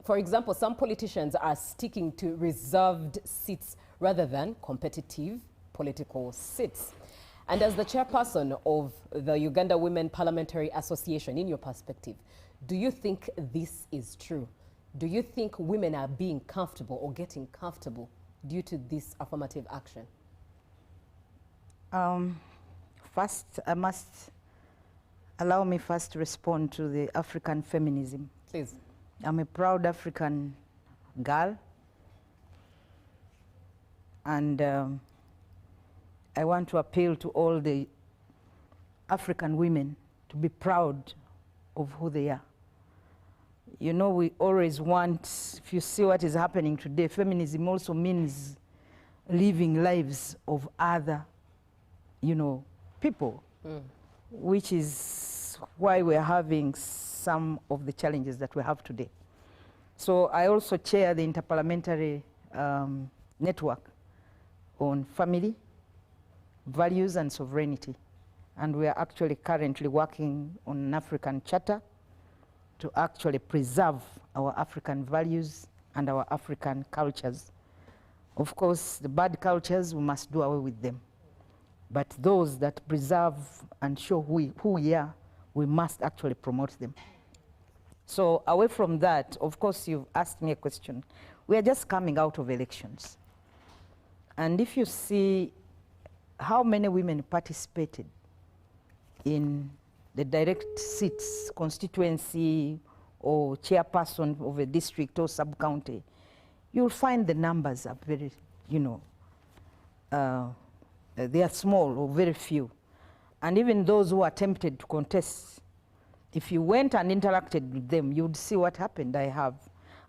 For example, some politicians are sticking to reserved seats rather than competitive political seats. And as the chairperson of the Uganda Women Parliamentary Association, in your perspective, do you think this is true? Do you think women are being comfortable or getting comfortable due to this affirmative action? First, I must Allow me first to respond to the African feminism. Please. I'm a proud African girl, and I want to appeal to all the African women to be proud of who they are. You know, we always want, if you see what is happening today, feminism also means living lives of other, you know, people, which is why we're having some of the challenges that we have today. So I also chair the Interparliamentary Network on Family, Values and Sovereignty. And we are actually currently working on an African Charter to actually preserve our African values and our African cultures. Of course, the bad cultures, we must do away with them. But those that preserve and show who we are, we must actually promote them. So away from that, of course, you've asked me a question. We are just coming out of elections. And if you see how many women participated in the direct seats, constituency, or chairperson of a district or sub-county, you'll find the numbers are very, you know, they are small or very few. And even those who attempted to contest, if you went and interacted with them, you'd see what happened. I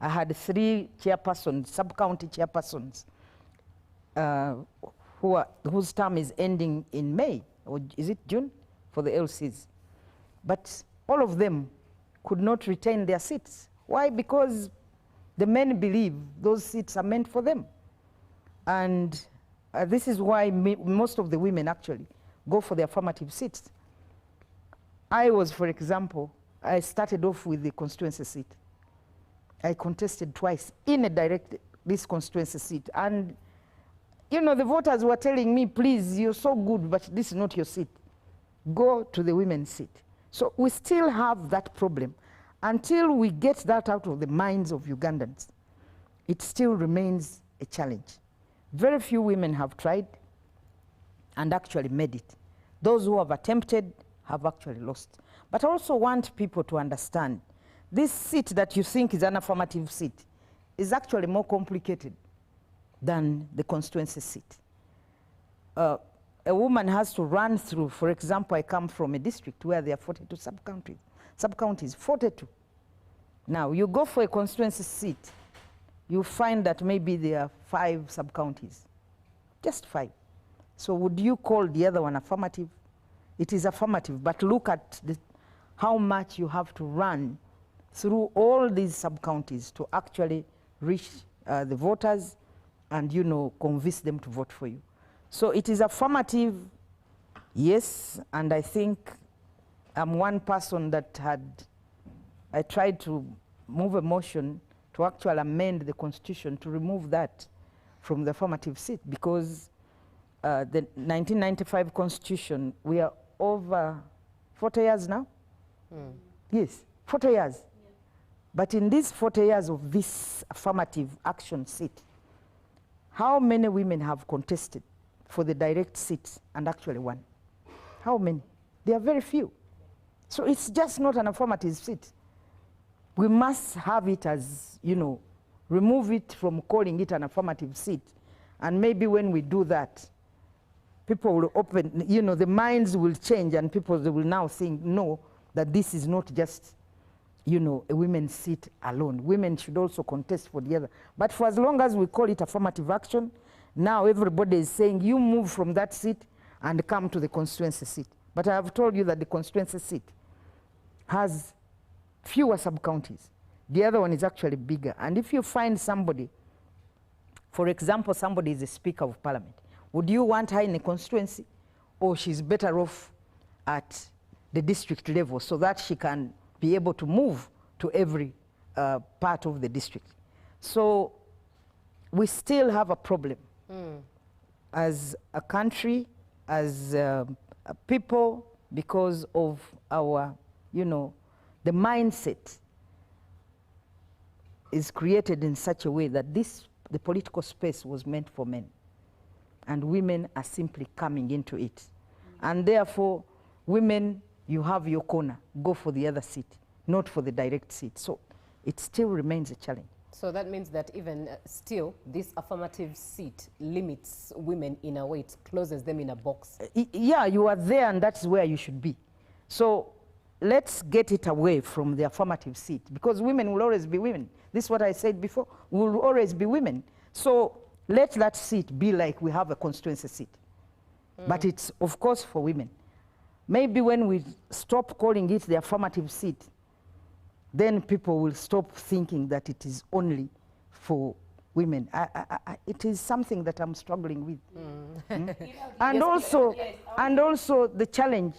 had 3 chairpersons, sub-county chairpersons, whose term is ending in May, or is it June, for the LCs. But all of them could not retain their seats. Why? Because the men believe those seats are meant for them. And this is why most of the women actually go for the affirmative seats. I was, for example, I started off with the constituency seat. I contested twice in a direct this constituency seat. And, you know, the voters were telling me, please, you're so good, but this is not your seat. Go to the women's seat. So we still have that problem. Until we get that out of the minds of Ugandans, it still remains a challenge. Very few women have tried and actually made it. Those who have attempted have actually lost. But I also want people to understand this seat that you think is an affirmative seat is actually more complicated than the constituency seat. A woman has to run through, for example, I come from a district where there are 42 sub-counties, 42. Now, you go for a constituency seat, you find that maybe there are 5 sub-counties, just 5. So would you call the other one affirmative? It is affirmative, but look at how much you have to run through all these sub-counties to actually reach the voters and, you know, convince them to vote for you. So it is affirmative, yes, and I think I'm one person that I tried to move a motion to actually amend the constitution to remove that from the affirmative seat, because the 1995 constitution, we are over 40 years now? Yes, 40 years. Yeah. But in these 40 years of this affirmative action seat, how many women have contested for the direct seats and actually won? How many? There are very few. So it's just not an affirmative seat. We must have it as, you know, remove it from calling it an affirmative seat. And maybe when we do that, people will open, you know, the minds will change and people they will now think, no, that this is not just, you know, a women's seat alone. Women should also contest for the other. But for as long as we call it affirmative action, now everybody is saying you move from that seat and come to the constituency seat. But I have told you that the constituency seat has fewer sub-counties. The other one is actually bigger. And if you find somebody, for example, somebody is a Speaker of Parliament, would you want her in a constituency? Or she's better off at the district level so that she can be able to move to every part of the district? So we still have a problem as a country, as a people, because of our, you know, the mindset is created in such a way that the political space was meant for men. And women are simply coming into it. And therefore, women you have your corner, go for the other seat, not for the direct seat. So it still remains a challenge. So that means that even still, this affirmative seat limits women in a way, it closes them in a box. Yeah, you are there and that's where you should be. So let's get it away from the affirmative seat, because women will always be women. This is what I said before, we will always be women. So let that seat be like we have a constituency seat. But it's, of course, for women. Maybe when we stop calling it the affirmative seat, then people will stop thinking that it is only for women. It is something that I'm struggling with. And also the challenge,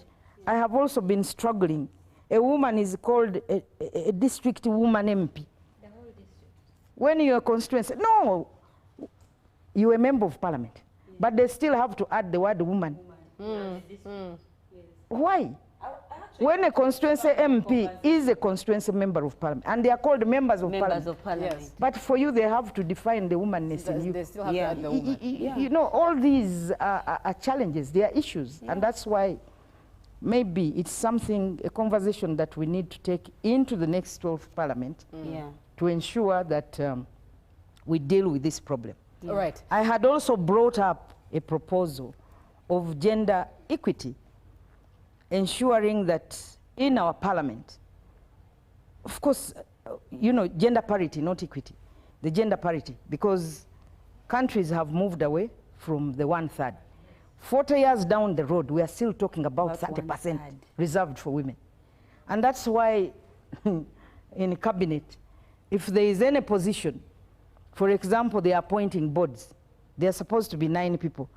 I have also been struggling. A woman is called a district woman MP. When you're a constituency, no, you're a member of parliament, but they still have to add the word woman. Why? When a constituency MP is a constituency member of parliament, and they are called members of parliament. Yes. But for you, they have to define the womanness in you. They still have to add the woman. You know, all these are challenges, they are issues, and that's why maybe it's something, a conversation that we need to take into the next 12th parliament to ensure that we deal with this problem. All right. I had also brought up a proposal of gender equity, ensuring that in our parliament, of course, you know, gender parity, not equity, the gender parity, because countries have moved away from the 1/3. 40 years down the road, we are still talking about 30% reserved for women. And that's why in cabinet, if there is any position, for example, they are appointing boards, they are supposed to be 9 people,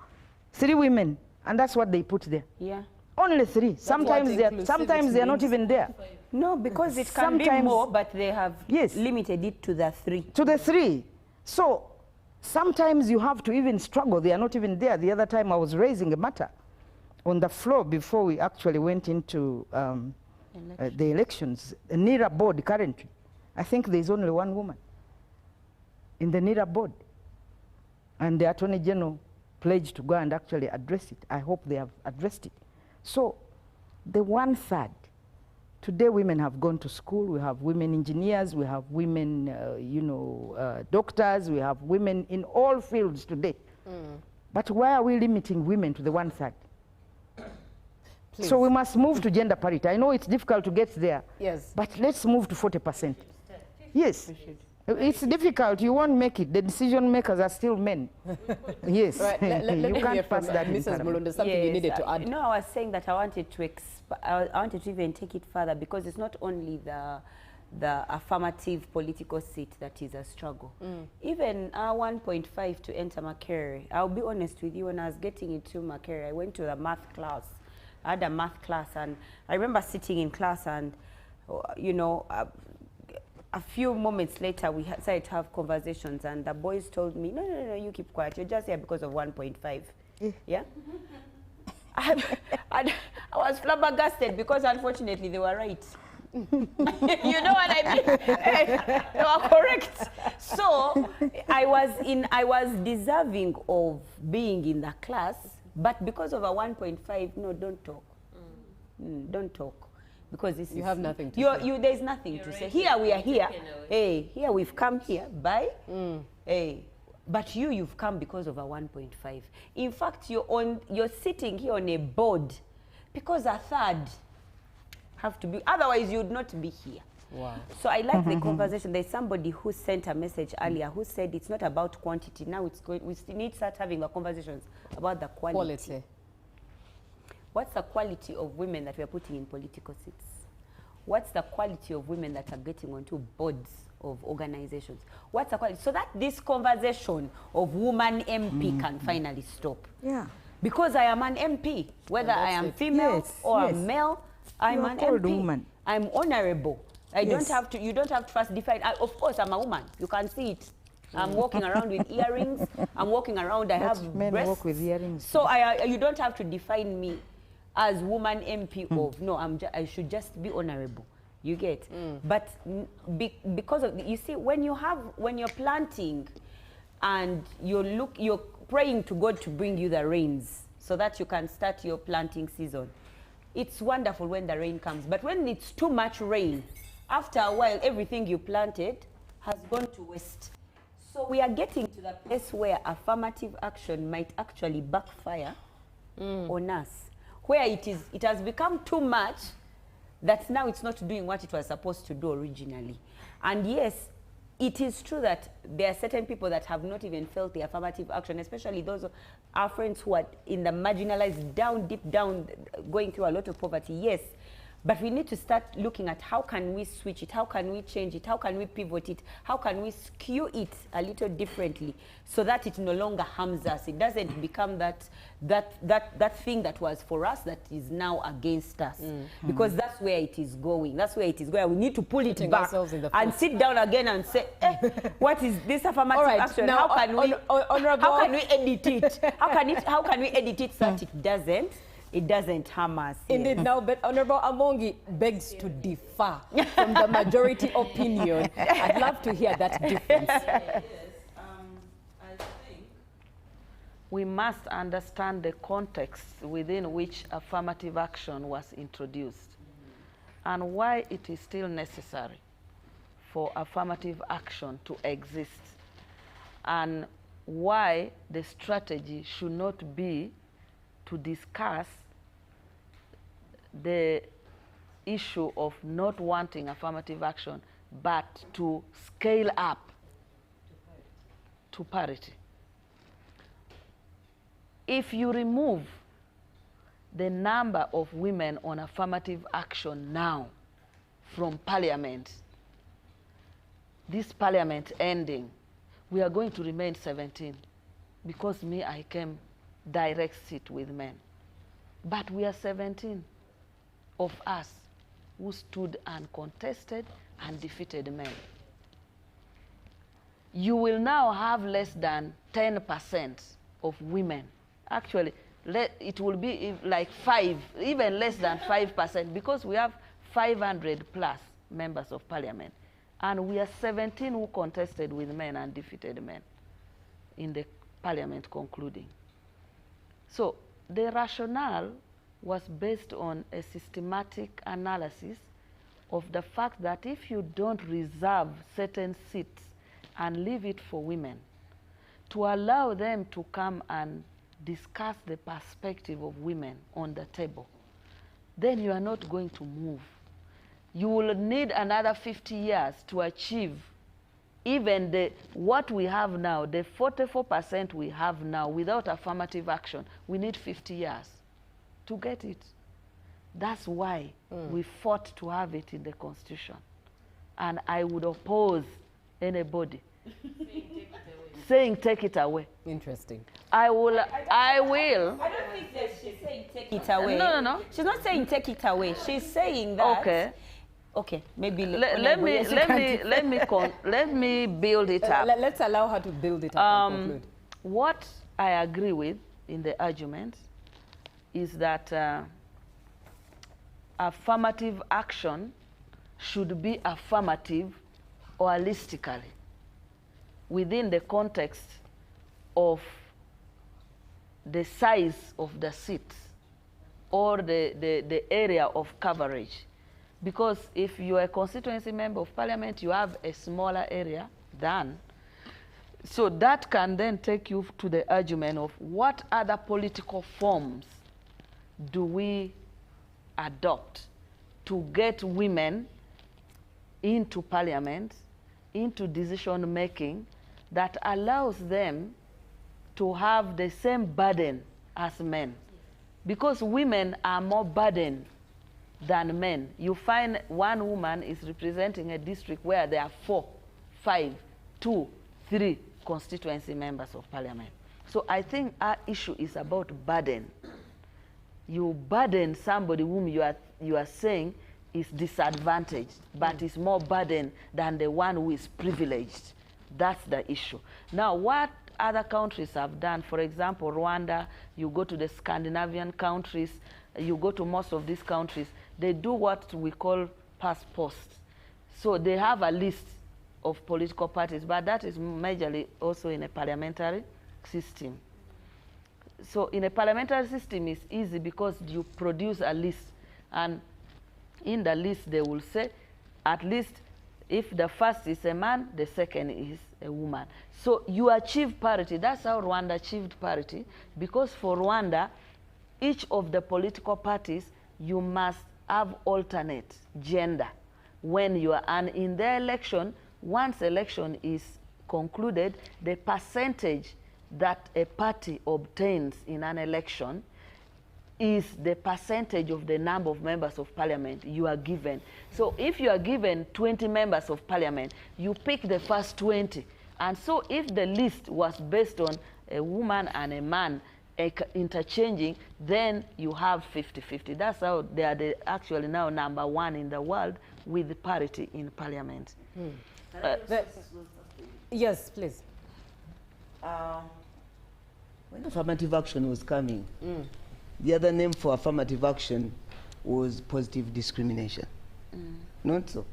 3 women, and that's what they put there. Yeah. Only 3. Sometimes they are not even there. No, because it can be more, but they have limited it to the 3. To the 3. So sometimes you have to even struggle. They are not even there. The other time I was raising a matter on the floor before we actually went into the elections. A NIRA board currently, I think there's only 1 woman in the NIRA board. And the Attorney General pledged to go and actually address it. I hope they have addressed it. So the 1/3, today women have gone to school, we have women engineers, we have women, doctors, we have women in all fields today. But why are we limiting women to the 1/3? So we must move to gender parity. I know it's difficult to get there, but let's move to 40%. Yes. It's difficult. You won't make it. The decision makers are still men. Yes. Right. Let you can't pass that. Mrs. Mulunda, something you needed to add. No, I was saying that I wanted to even take it further, because it's not only the affirmative political seat that is a struggle. Even our 1.5 to enter Makerere, I'll be honest with you, when I was getting into Makerere, I went to the math class. I had a math class, and I remember sitting in class, and a few moments later, we started to have conversations, and the boys told me, no, you keep quiet. You're just here because of 1.5. Yeah? I was flabbergasted, because unfortunately they were right. You know what I mean? They were correct. So I was deserving of being in the class, but because of a 1.5, no, don't talk. Don't talk. Because this you have nothing to say. There's nothing to say. Here we are here. Hey, here we've come here by. Hey, but you've come because of a 1.5. In fact, you're sitting here on a board because a 1/3 have to be. Otherwise, you'd not be here. Wow. So I like the conversation. There's somebody who sent a message earlier who said it's not about quantity. Now it's going. We still need to start having the conversations about the quality. What's the quality of women that we are putting in political seats? What's the quality of women that are getting onto boards of organizations? What's the quality? So that this conversation of woman MP can finally stop. Yeah. Because I am an MP, whether I am female or male, I'm an MP. Woman. I'm honorable. You don't have to first define. Of course, I'm a woman. You can see it. I'm walking around with earrings. I'm walking around. I have men breasts. walk with earrings. So you don't have to define me as woman MP of no. I should just be honorable. You get. But because of you see, when you're planting, and you're praying to God to bring you the rains so that you can start your planting season. it's wonderful when the rain comes. But when it's too much rain, after a while, everything you planted has gone to waste. So we are getting to the place where affirmative action might actually backfire on us, where it has become too much that now it's not doing what it was supposed to do originally. And yes, it is true that there are certain people that have not even felt the affirmative action, especially those of our friends who are in the marginalized, deep down, going through a lot of poverty, yes. But we need to start looking at how can we switch it, how can we change it, how can we pivot it, how can we skew it a little differently so that it no longer harms us. It doesn't become that thing that was for us that is now against us. Because that's where it is going. That's where it is going. We need to pull it back and sit down again and say, what is this affirmative action? Now, how can we edit it? How can we edit it so that it doesn't harm us? Indeed, now, but Honorable Amongi begs to differ from the majority opinion. I'd love to hear that difference. I think we must understand the context within which affirmative action was introduced and why it is still necessary for affirmative action to exist, and why the strategy should not be to discuss the issue of not wanting affirmative action, but to scale up to parity. If you remove the number of women on affirmative action now from parliament, this parliament ending, we are going to remain 17, because I came direct seat with men. But we are 17 of us who stood uncontested and defeated men. You will now have less than 10% of women. Actually, it will be like 5, even less than 5%, because we have 500 plus members of parliament. And we are 17 who contested with men and defeated men in the parliament concluding. So the rationale was based on a systematic analysis of the fact that if you don't reserve certain seats and leave it for women, to allow them to come and discuss the perspective of women on the table, then you are not going to move. You will need another 50 years to achieve even what we have now, the 44% we have now without affirmative action. We need 50 years to get it. That's why we fought to have it in the Constitution. And I would oppose anybody saying take it away. Interesting. I will. I don't think that she's saying take it away. No. She's not saying take it away. She's saying that. Okay. Okay, maybe let me build it up. Let's allow her to build it up and conclude. What I agree with in the argument is that affirmative action should be affirmative holistically within the context of the size of the seats or the area of coverage. Because if you are a constituency member of parliament, you have a smaller area than. So that can then take you to the argument of what other political forms do we adopt to get women into parliament, into decision making, that allows them to have the same burden as men. Because women are more burdened than men. You find one woman is representing a district where there are 4, 5, 2, 3 constituency members of parliament. So I think our issue is about burden. You burden somebody whom you are saying is disadvantaged, but is more burdened than the one who is privileged. That's the issue. Now, what other countries have done, for example, Rwanda, you go to the Scandinavian countries, you go to most of these countries, they do what we call past post. So they have a list of political parties, but that is majorly also in a parliamentary system. So in a parliamentary system, it's easy because you produce a list. And in the list, they will say, at least if the first is a man, the second is a woman. So you achieve parity. That's how Rwanda achieved parity, because for Rwanda, each of the political parties, you must have alternate gender when you are, and in the election, once election is concluded, the percentage that a party obtains in an election is the percentage of the number of members of parliament you are given. So if you are given 20 members of parliament, you pick the first 20. And so if the list was based on a woman and a man interchanging, then you have 50-50. That's how they are actually now #1 in the world with parity in parliament. Yes, please. When affirmative action was coming, the other name for affirmative action was positive discrimination. Not so?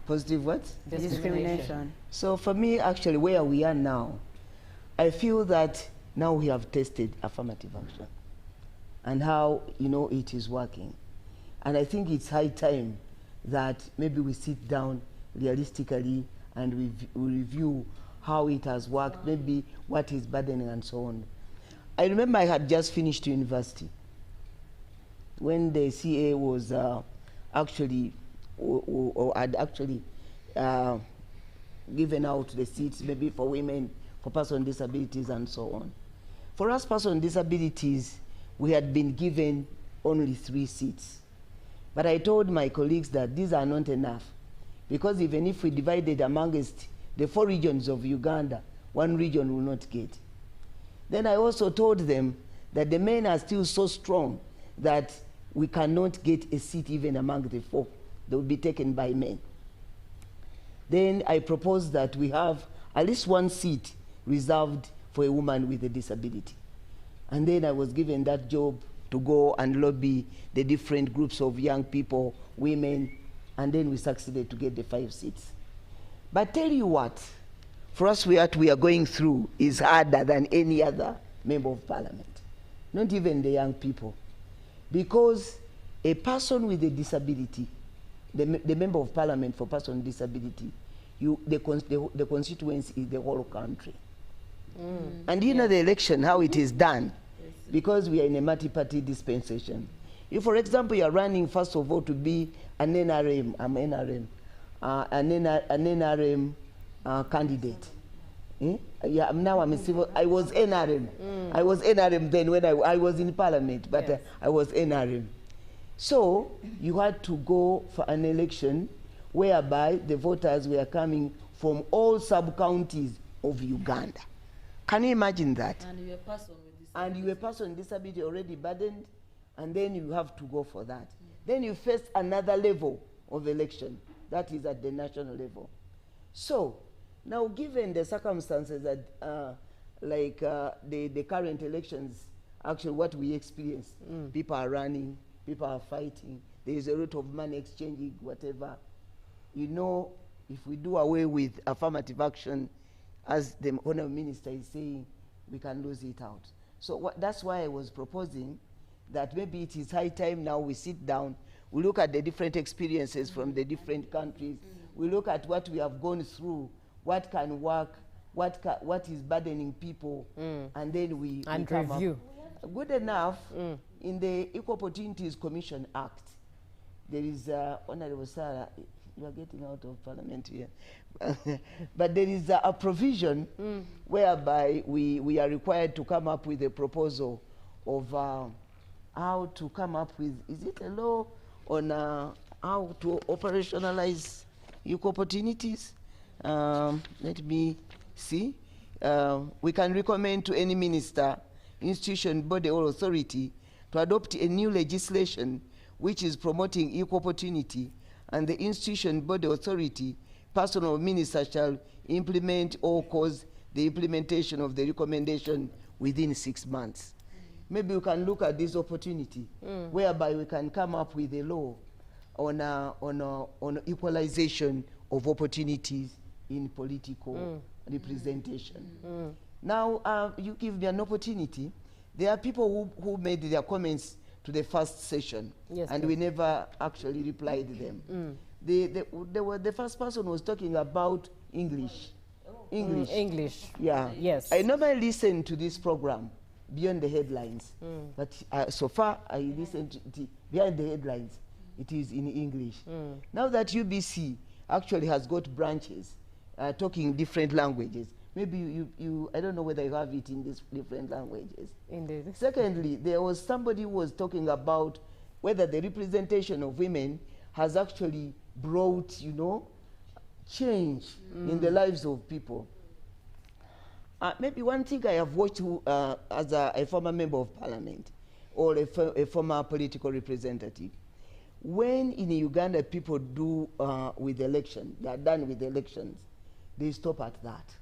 Positive what? Discrimination. So for me, actually, where we are now, I feel that now we have tested affirmative action and how, you know, it is working. And I think it's high time that maybe we sit down realistically and we review how it has worked, maybe what is burdening and so on. I remember I had just finished university when the CA was actually, or had actually given out the seats maybe for women, for persons with disabilities and so on. For us persons with disabilities, we had been given only 3 seats. But I told my colleagues that these are not enough, because even if we divided amongst the 4 regions of Uganda, 1 region will not get. Then I also told them that the men are still so strong that we cannot get a seat even among the 4. They will be taken by men. Then I proposed that we have at least 1 seat reserved for a woman with a disability. And then I was given that job to go and lobby the different groups of young people, women, and then we succeeded to get the 5 seats. But tell you what, for us what we are going through is harder than any other member of parliament, not even the young people. Because a person with a disability, the member of parliament for person with disability, the constituency is the whole country. And you know the election, how it is done, because we are in a multi-party dispensation. If, for example, you are running, first of all, to be an NRM, I'm NRM, an NRM candidate. Yeah, now I'm a civil, I was NRM. I was NRM then when I was in parliament, but I was NRM. So you had to go for an election whereby the voters were coming from all sub-counties of Uganda. Can you imagine that? And you're a person with disability. And you're a person with disability already burdened, and then you have to go for that. Then you face another level of election, that is at the national level. So, now given the circumstances that, the current elections, actually what we experience, people are running, people are fighting, there is a lot of money exchanging, whatever. You know, if we do away with affirmative action, as the Honourable Minister is saying, we can lose it out. So that's why I was proposing that maybe it is high time now we sit down, we look at the different experiences from the different countries, we look at what we have gone through, what can work, what is burdening people, and then we come review. Good enough, in the Equal Opportunities Commission Act, there is, Honourable Sarah, you are getting out of parliament here, but there is a provision whereby we are required to come up with a proposal of how to come up with, is it a law on how to operationalize equal opportunities? Let me see. We can recommend to any minister, institution, body or authority to adopt a new legislation which is promoting equal opportunity, and the institution, body, authority, person or minister shall implement or cause the implementation of the recommendation within 6 months. Maybe we can look at this opportunity whereby we can come up with a law on equalization of opportunities in political representation. Now, you give me an opportunity. There are people who made their comments to the first session, Yes, and please. we never actually replied to them. The first person was talking about English. English. Yeah. Yes. I normally listen to this program, Beyond the Headlines, but so far I listened to Behind the Headlines. It is in English. Now that UBC actually has got branches talking different languages, maybe you I don't know whether you have it in these different languages. Indeed. Secondly, there was somebody who was talking about whether the representation of women has actually brought, you know, change in the lives of people. Maybe one thing I have watched as a former member of parliament or a former political representative, when in Uganda people do with election, they are done with elections, they stop at that.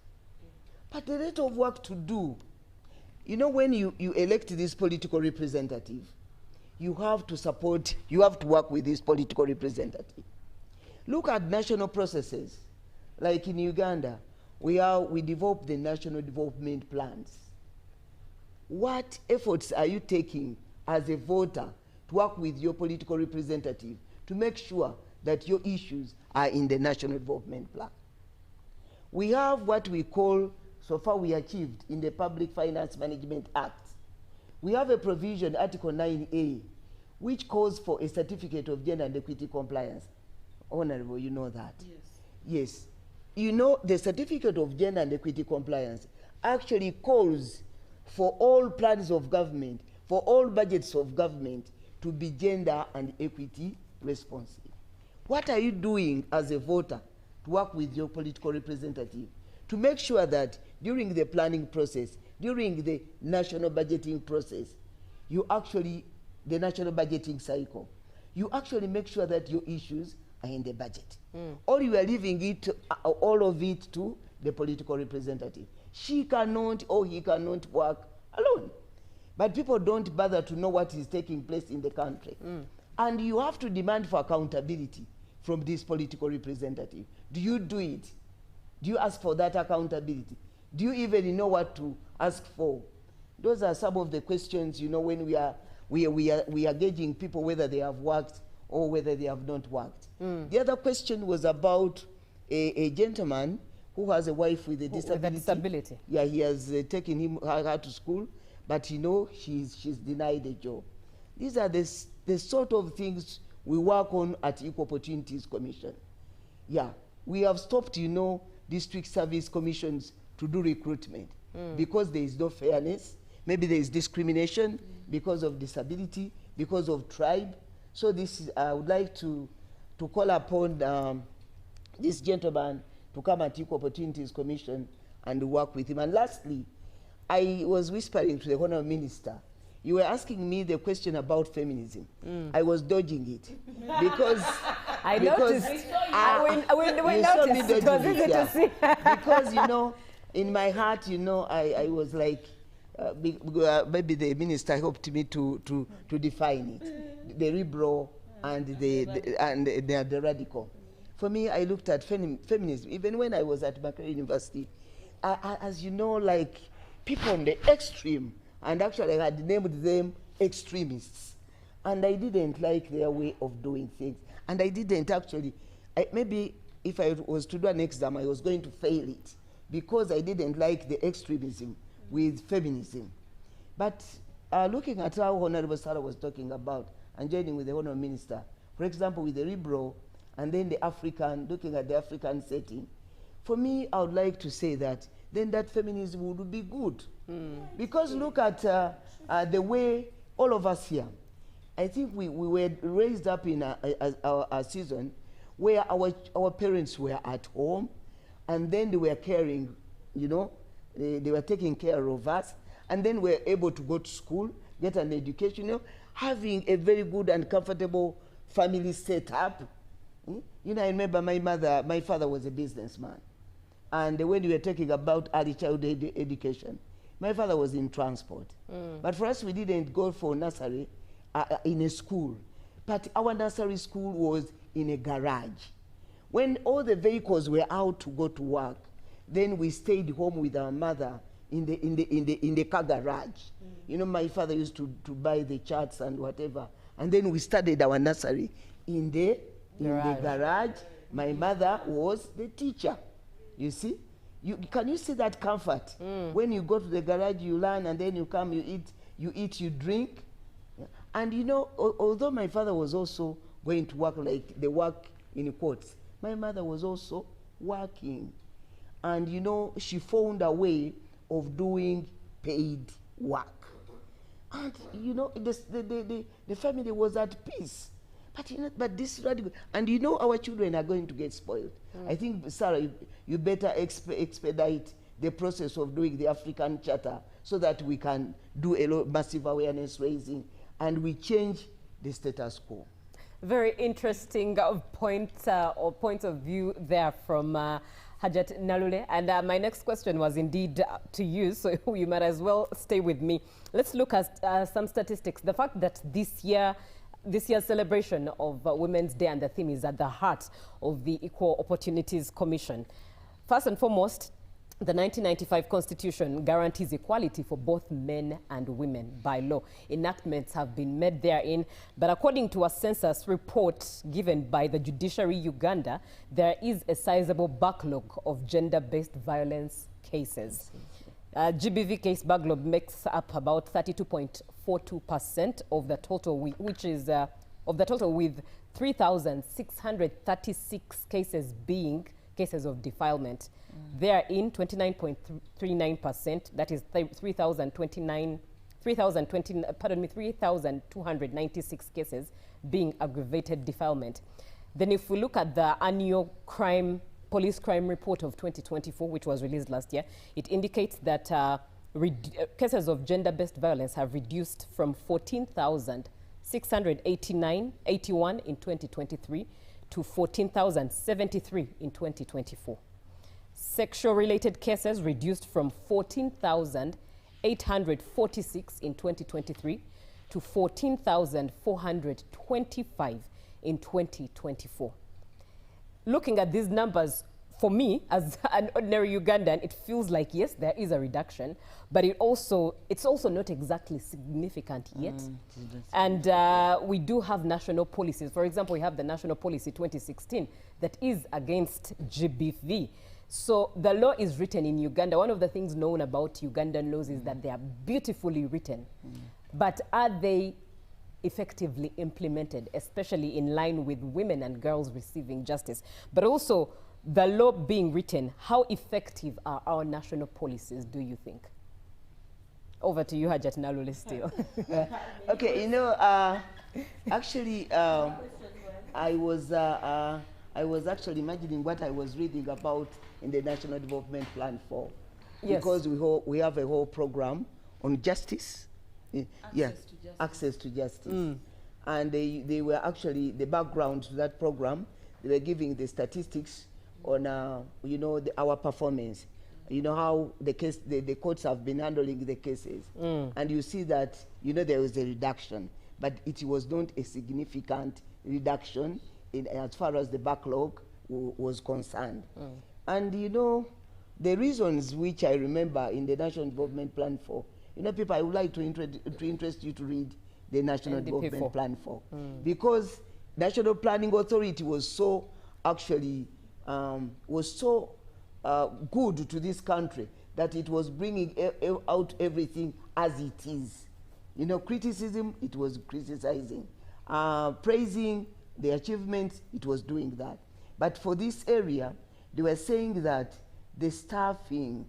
But the rate of work to do, you know, when you elect this political representative, you have to support, you have to work with this political representative. Look at national processes. Like in Uganda, we develop the national development plans. What efforts are you taking as a voter to work with your political representative to make sure that your issues are in the national development plan? We have what we call, so far we achieved in the Public Finance Management Act. We have a provision, Article 9A, which calls for a certificate of gender and equity compliance. Honorable, you know that. Yes. Yes. You know, the certificate of gender and equity compliance actually calls for all plans of government, for all budgets of government to be gender and equity responsive. What are you doing as a voter to work with your political representative to make sure that during the planning process, during the national budgeting process, you actually, the national budgeting cycle, you actually make sure that your issues are in the budget? Or you are leaving it, all of it to the political representative. She cannot or he cannot work alone. But people don't bother to know what is taking place in the country. And you have to demand for accountability from this political representative. Do you do it? Do you ask for that accountability? Do you even know what to ask for? Those are some of the questions, you know, when we are gauging people whether they have worked or whether they have not worked. The other question was about a gentleman who has a wife with a disability. With a disability. Yeah, he has taken her to school, but you know, she's denied a job. These are the sort of things we work on at Equal Opportunities Commission. Yeah, we have stopped, you know, district service commissions to do recruitment because there is no fairness. Maybe there is discrimination because of disability, because of tribe. So this is, I would like to call upon this gentleman to come at Equal Opportunities Commission and work with him. And lastly, I was whispering to the Honourable Minister, you were asking me the question about feminism. I was dodging it because I noticed. We noticed. It was easy to see. Because, you know, in my heart, you know, I was like, maybe the minister helped me to define it, the liberal and the radical. For me, I looked at feminism, even when I was at Makerere University, as you know, like people on the extreme, and actually I had named them extremists. And I didn't like their way of doing things. And I didn't actually, maybe if I was to do an exam, I was going to fail it because I didn't like the extremism with feminism. But looking at how Honorable Sarah was talking about and joining with the Honorable Minister, for example, with the liberal and then the African, looking at the African setting, for me, I would like to say that then that feminism would be good. Because look at the way all of us here, I think we were raised up in a season where our parents were at home and then they were caring, you know, they were taking care of us, and then we were able to go to school, get an education, you know, having a very good and comfortable family set up. You know, I remember my father was a businessman. And when we were talking about early childhood education, my father was in transport. But for us, we didn't go for nursery in a school. But our nursery school was in a garage. When all the vehicles were out to go to work, then we stayed home with our mother in the car garage. You know, my father used to buy the charts and whatever. And then we studied our nursery in the garage. My mother was the teacher. You see? Can you see that comfort? When you go to the garage, you learn, and then you come, you eat, you drink. And you know, although my father was also going to work, like the work in quotes, my mother was also working. And you know, she found a way of doing paid work. And you know, the family was at peace. But you know, but this radical, and you know, our children are going to get spoiled. I think, Sarah, you better expedite the process of doing the African Charter so that we can do a massive awareness raising and we change the status quo. Very interesting points of view there from Hajat Nalule. And my next question was indeed to you, so you might as well stay with me. Let's look at some statistics. The fact that this year's celebration of Women's Day and the theme is at the heart of the Equal Opportunities Commission. First and foremost, the 1995 Constitution guarantees equality for both men and women by law. Enactments have been made therein, but according to a census report given by the Judiciary Uganda, there is a sizable backlog of gender-based violence cases. GBV case backlog makes up about 32.42% of the total, which is of the total, with 3,636 cases being cases of defilement. Therein, 29.39%, that is 3,296 cases being aggravated defilement. Then if we look at the annual police crime report of 2024, which was released last year, it indicates that cases of gender-based violence have reduced from 14,681 in 2023 to 14,073 in 2024. Sexual-related cases reduced from 14,846 in 2023 to 14,425 in 2024. Looking at these numbers, for me, as an ordinary Ugandan, it feels like, yes, there is a reduction, but it's also not exactly significant yet. And we do have national policies. For example, we have the National Policy 2016 that is against GBV. So the law is written in Uganda. One of the things known about Ugandan laws is that they are beautifully written. But are they effectively implemented, especially in line with women and girls receiving justice? But also, the law being written, how effective are our national policies, do you think? Over to you, Hajat Nalule, still. Okay, you know, actually, I was actually imagining what I was reading about in the National Development Plan 4. Yes. Because we have a whole program on justice. Access to justice. And they were actually, the background to that program, they were giving the statistics on, you know, our performance. You know how the courts have been handling the cases. And you see that, you know, there was a reduction, but it was not a significant reduction as far as the backlog was concerned. And, you know, the reasons which I remember in the National Development Plan 4, you know, people, I would like to interest you to read the National Development Plan 4. Because National Planning Authority was so, actually, good to this country that it was bringing out everything as it is. You know, criticism, it was criticizing. Praising the achievements, it was doing that. But for this area, they were saying that the staffing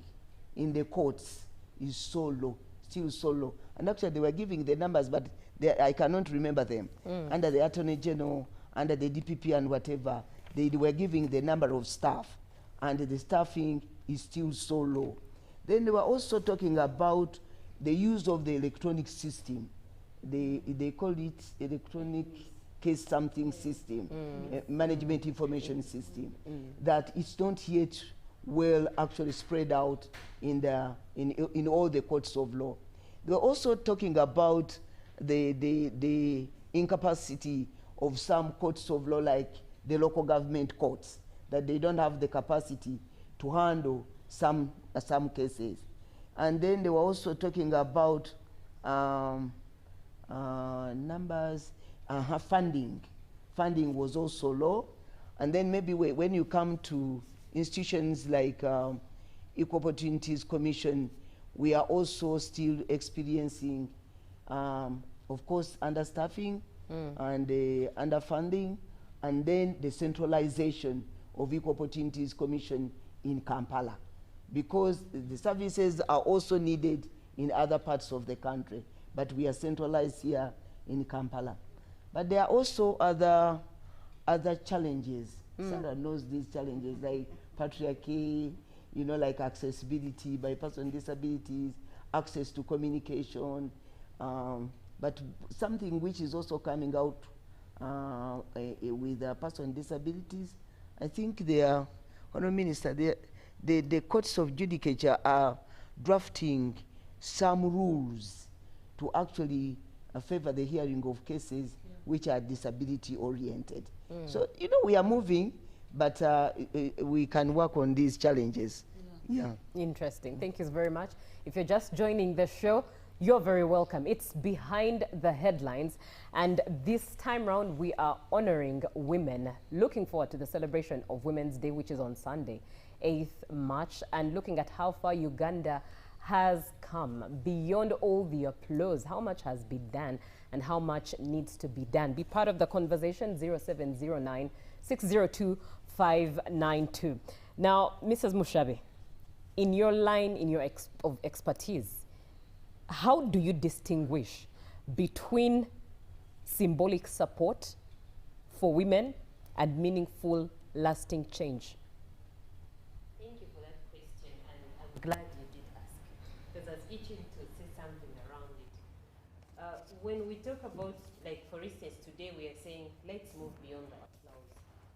in the courts is so low, still so low. And actually, they were giving the numbers, but I cannot remember them. Under the Attorney General, under the DPP and whatever, they were giving the number of staff, and the staffing is still so low. Then they were also talking about the use of the electronic system. They call it electronic case something system, management information system, that it's not yet well actually spread out in all the courts of law. They were also talking about the incapacity of some courts of law, like the local government courts, that they don't have the capacity to handle some cases. And then they were also talking about numbers, funding. Funding was also low. And then maybe when you come to institutions like Equal Opportunities Commission, we are also still experiencing, of course, understaffing and underfunding, and then the centralization of Equal Opportunities Commission in Kampala, because the services are also needed in other parts of the country, but we are centralized here in Kampala. But there are also other challenges. Sarah knows these challenges, like patriarchy, you know, like accessibility by persons with disabilities, access to communication, but something which is also coming out with persons with disabilities. I think the Honourable Minister, the courts of judicature are drafting some rules to actually favor the hearing of cases which are disability oriented. So, you know, we are moving, but we can work on these challenges. Yeah. Interesting. Thank you very much. If you're just joining the show, you're very welcome. It's Behind the Headlines, and this time round we are honoring women. Looking forward to the celebration of Women's Day, which is on Sunday, 8th March, and looking at how far Uganda has come beyond all the applause. How much has been done and how much needs to be done? Be part of the conversation. 0709 602 592. Now, Mrs. Mushabe, in your line, in your of expertise, how do you distinguish between symbolic support for women and meaningful, lasting change? Thank you for that question, and I'm glad you did ask, because I was itching to say something around it. When we talk about, like, for instance, today we are saying, let's move beyond the applause.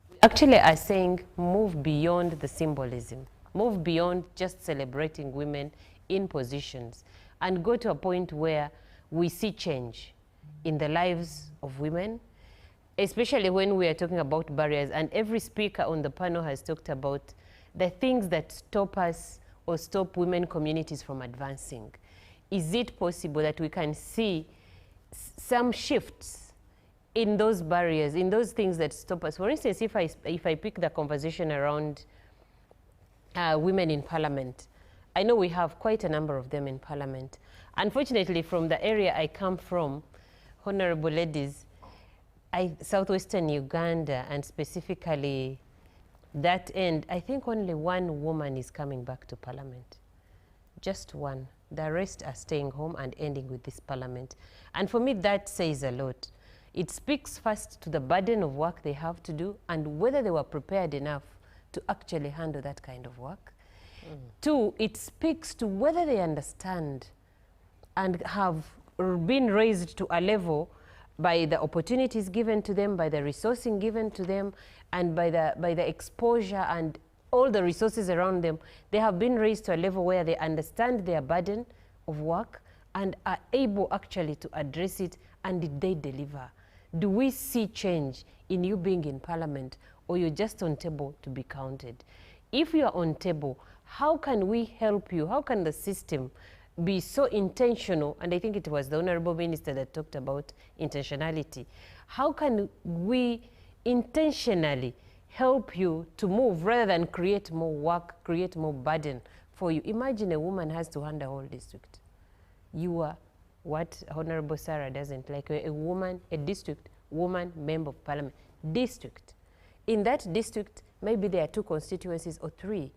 We actually are saying, move beyond the symbolism. Move beyond just celebrating women in positions, and go to a point where we see change in the lives of women, especially when we are talking about barriers. And every speaker on the panel has talked about the things that stop us or stop women communities from advancing. Is it possible that we can see some shifts in those barriers, in those things that stop us? For instance, if I pick the conversation around women in parliament, I know we have quite a number of them in parliament. Unfortunately, from the area I come from, honorable ladies, southwestern Uganda, and specifically that end, I think only one woman is coming back to parliament. Just one. The rest are staying home and ending with this parliament. And for me, that says a lot. It speaks first to the burden of work they have to do and whether they were prepared enough to actually handle that kind of work. Two, it speaks to whether they understand and have been raised to a level by the opportunities given to them, by the resourcing given to them, and by the exposure and all the resources around them. They have been raised to a level where they understand their burden of work and are able actually to address it, and did they deliver? Do we see change in you being in parliament, or you're just on table to be counted? If you are on table, how can we help you? How can the system be so intentional? And I think it was the Honorable Minister that talked about intentionality. How can we intentionally help you to move rather than create more work, create more burden for you? Imagine a woman has to handle a whole district. You are what Honorable Sarah doesn't like, a woman, a district woman member of parliament, district. In that district, maybe there are 2 constituencies or 3.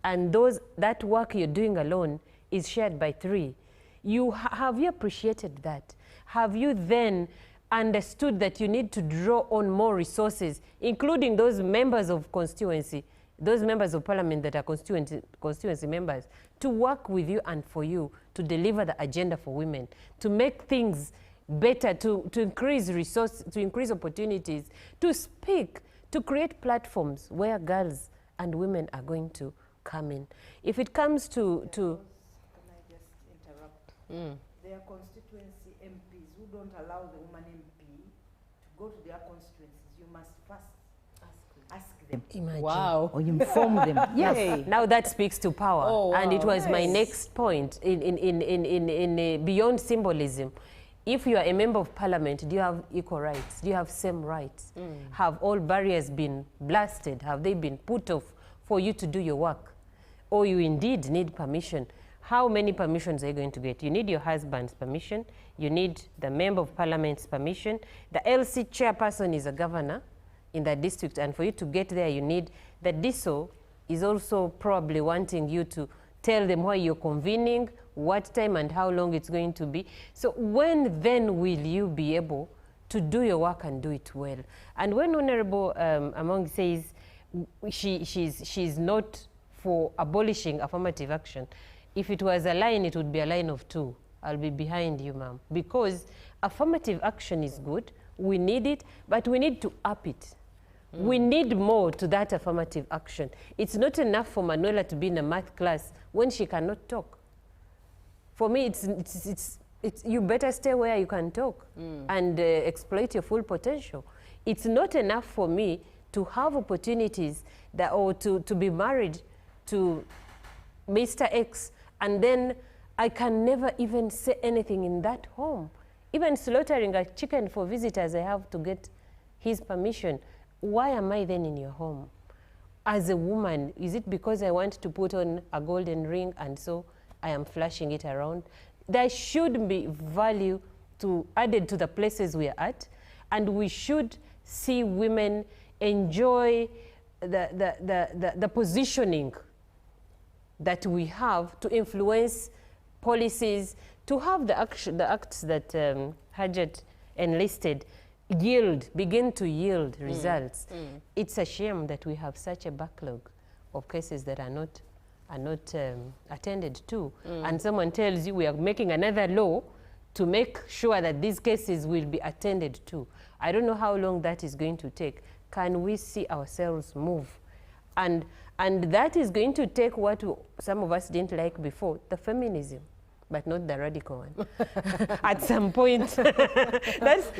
And that work you're doing alone is shared by 3. Have you appreciated that? Have you then understood that you need to draw on more resources, including those members of constituency, those members of parliament that are constituency members, to work with you and for you to deliver the agenda for women, to make things better, to increase resources, to increase opportunities, to speak, to create platforms where girls and women are going to come in. If it comes to Can I just interrupt? There are constituency MPs who don't allow the woman MP to go to their constituencies. You must first ask them. Imagine. Wow. Or you inform them. Yes. Hey. Now that speaks to power. Oh, wow. And it was my Nice. next point in beyond symbolism. If you are a member of parliament, do you have equal rights? Do you have same rights? Have all barriers been blasted? Have they been put off for you to do your work? Or you indeed need permission? How many permissions are you going to get? You need your husband's permission. You need the member of parliament's permission. The LC chairperson is a governor in that district, and for you to get there, you need the DISO is also probably wanting you to tell them why you're convening, what time and how long it's going to be. So when then will you be able to do your work and do it well? And when Honorable Among says she's not for abolishing affirmative action, if it was a line, it would be a line of 2. I'll be behind you, ma'am, because affirmative action is good. We need it, but we need to up it. We need more to that affirmative action. It's not enough for Manuela to be in a math class when she cannot talk. For me, it's you better stay where you can talk and exploit your full potential. It's not enough for me to have opportunities that, or to be married to Mr. X, and then I can never even say anything in that home. Even slaughtering a chicken for visitors, I have to get his permission. Why am I then in your home? As a woman, is it because I want to put on a golden ring and so I am flashing it around? There should be value added to the places we are at, and we should see women enjoy the positioning that we have to influence policies, to have the acts that Hajat enlisted begin to yield results. It's a shame that we have such a backlog of cases that are not attended to. And someone tells you we are making another law to make sure that these cases will be attended to. I don't know how long that is going to take. Can we see ourselves move? And that is going to take what some of us didn't like before, the feminism, but not the radical one. At some point, that's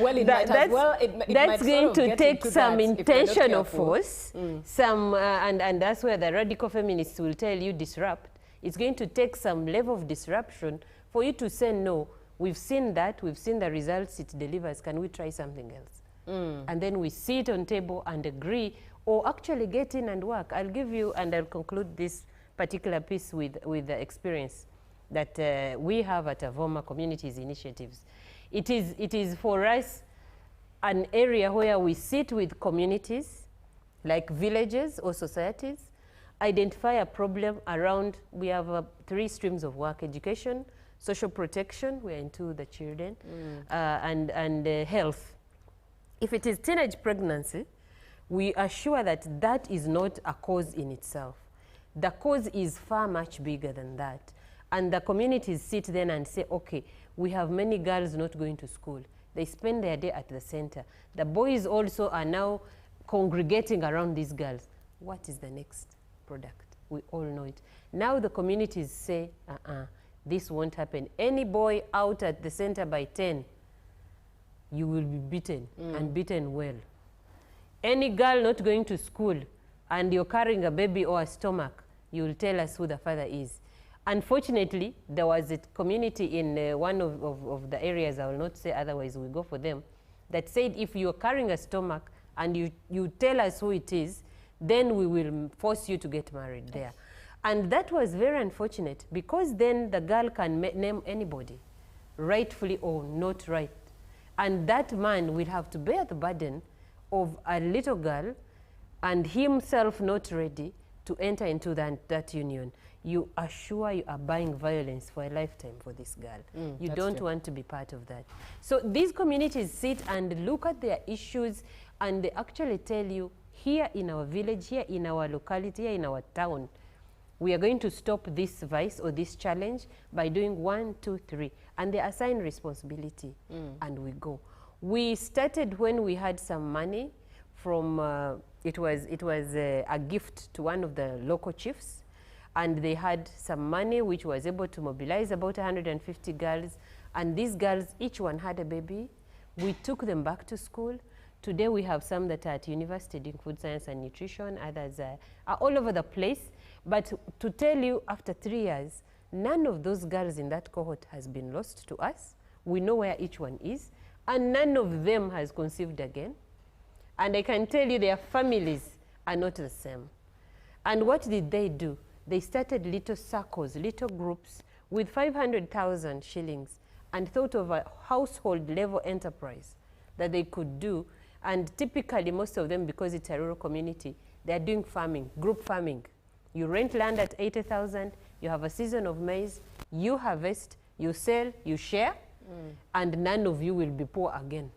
going to take some intentional force, and that's where the radical feminists will tell you disrupt. It's going to take some level of disruption for you to say, no, we've seen that, we've seen the results it delivers, can we try something else? And then we sit on table and agree, or actually get in and work. I'll give you, and I'll conclude this particular piece with the experience that we have at Avoma Communities Initiatives. It is for us an area where we sit with communities, like villages or societies, identify a problem around, we have 3 streams of work: education, social protection, we're into the children, and health. If it is teenage pregnancy, we are sure that that is not a cause in itself. The cause is far much bigger than that. And the communities sit then and say, okay, we have many girls not going to school. They spend their day at the center. The boys also are now congregating around these girls. What is the next product? We all know it. Now the communities say, this won't happen. Any boy out at the center by 10, you will be beaten, and beaten well. Any girl not going to school and you're carrying a baby or a stomach, you will tell us who the father is. Unfortunately, there was a community in one of the areas, I will not say, otherwise we go for them, that said if you're carrying a stomach and you tell us who it is, then we will force you to get married there. And that was very unfortunate, because then the girl can name anybody, rightfully or not right. And that man will have to bear the burden of a little girl and himself not ready to enter into that union. You are sure you are buying violence for a lifetime for this girl. You don't want to be part of that. So these communities sit and look at their issues, and they actually tell you, here in our village, here in our locality, here in our town, we are going to stop this vice or this challenge by doing 1, 2, 3. And they assign responsibility, and we go. We started when we had some money from, it was a gift to one of the local chiefs, and they had some money which was able to mobilize about 150 girls, and these girls, each one had a baby. We took them back to school, Today we have some that are at university doing food science and nutrition, others are all over the place. But to tell you, after 3 years, none of those girls in that cohort has been lost to us. We know where each one is, and none of them has conceived again. And I can tell you their families are not the same. And what did they do? They started little circles, little groups with 500,000 shillings and thought of a household level enterprise that they could do. And typically most of them, because it's a rural community, they're doing farming, group farming. You rent land at 80,000, you have a season of maize, you harvest, you sell, you share, and none of you will be poor again.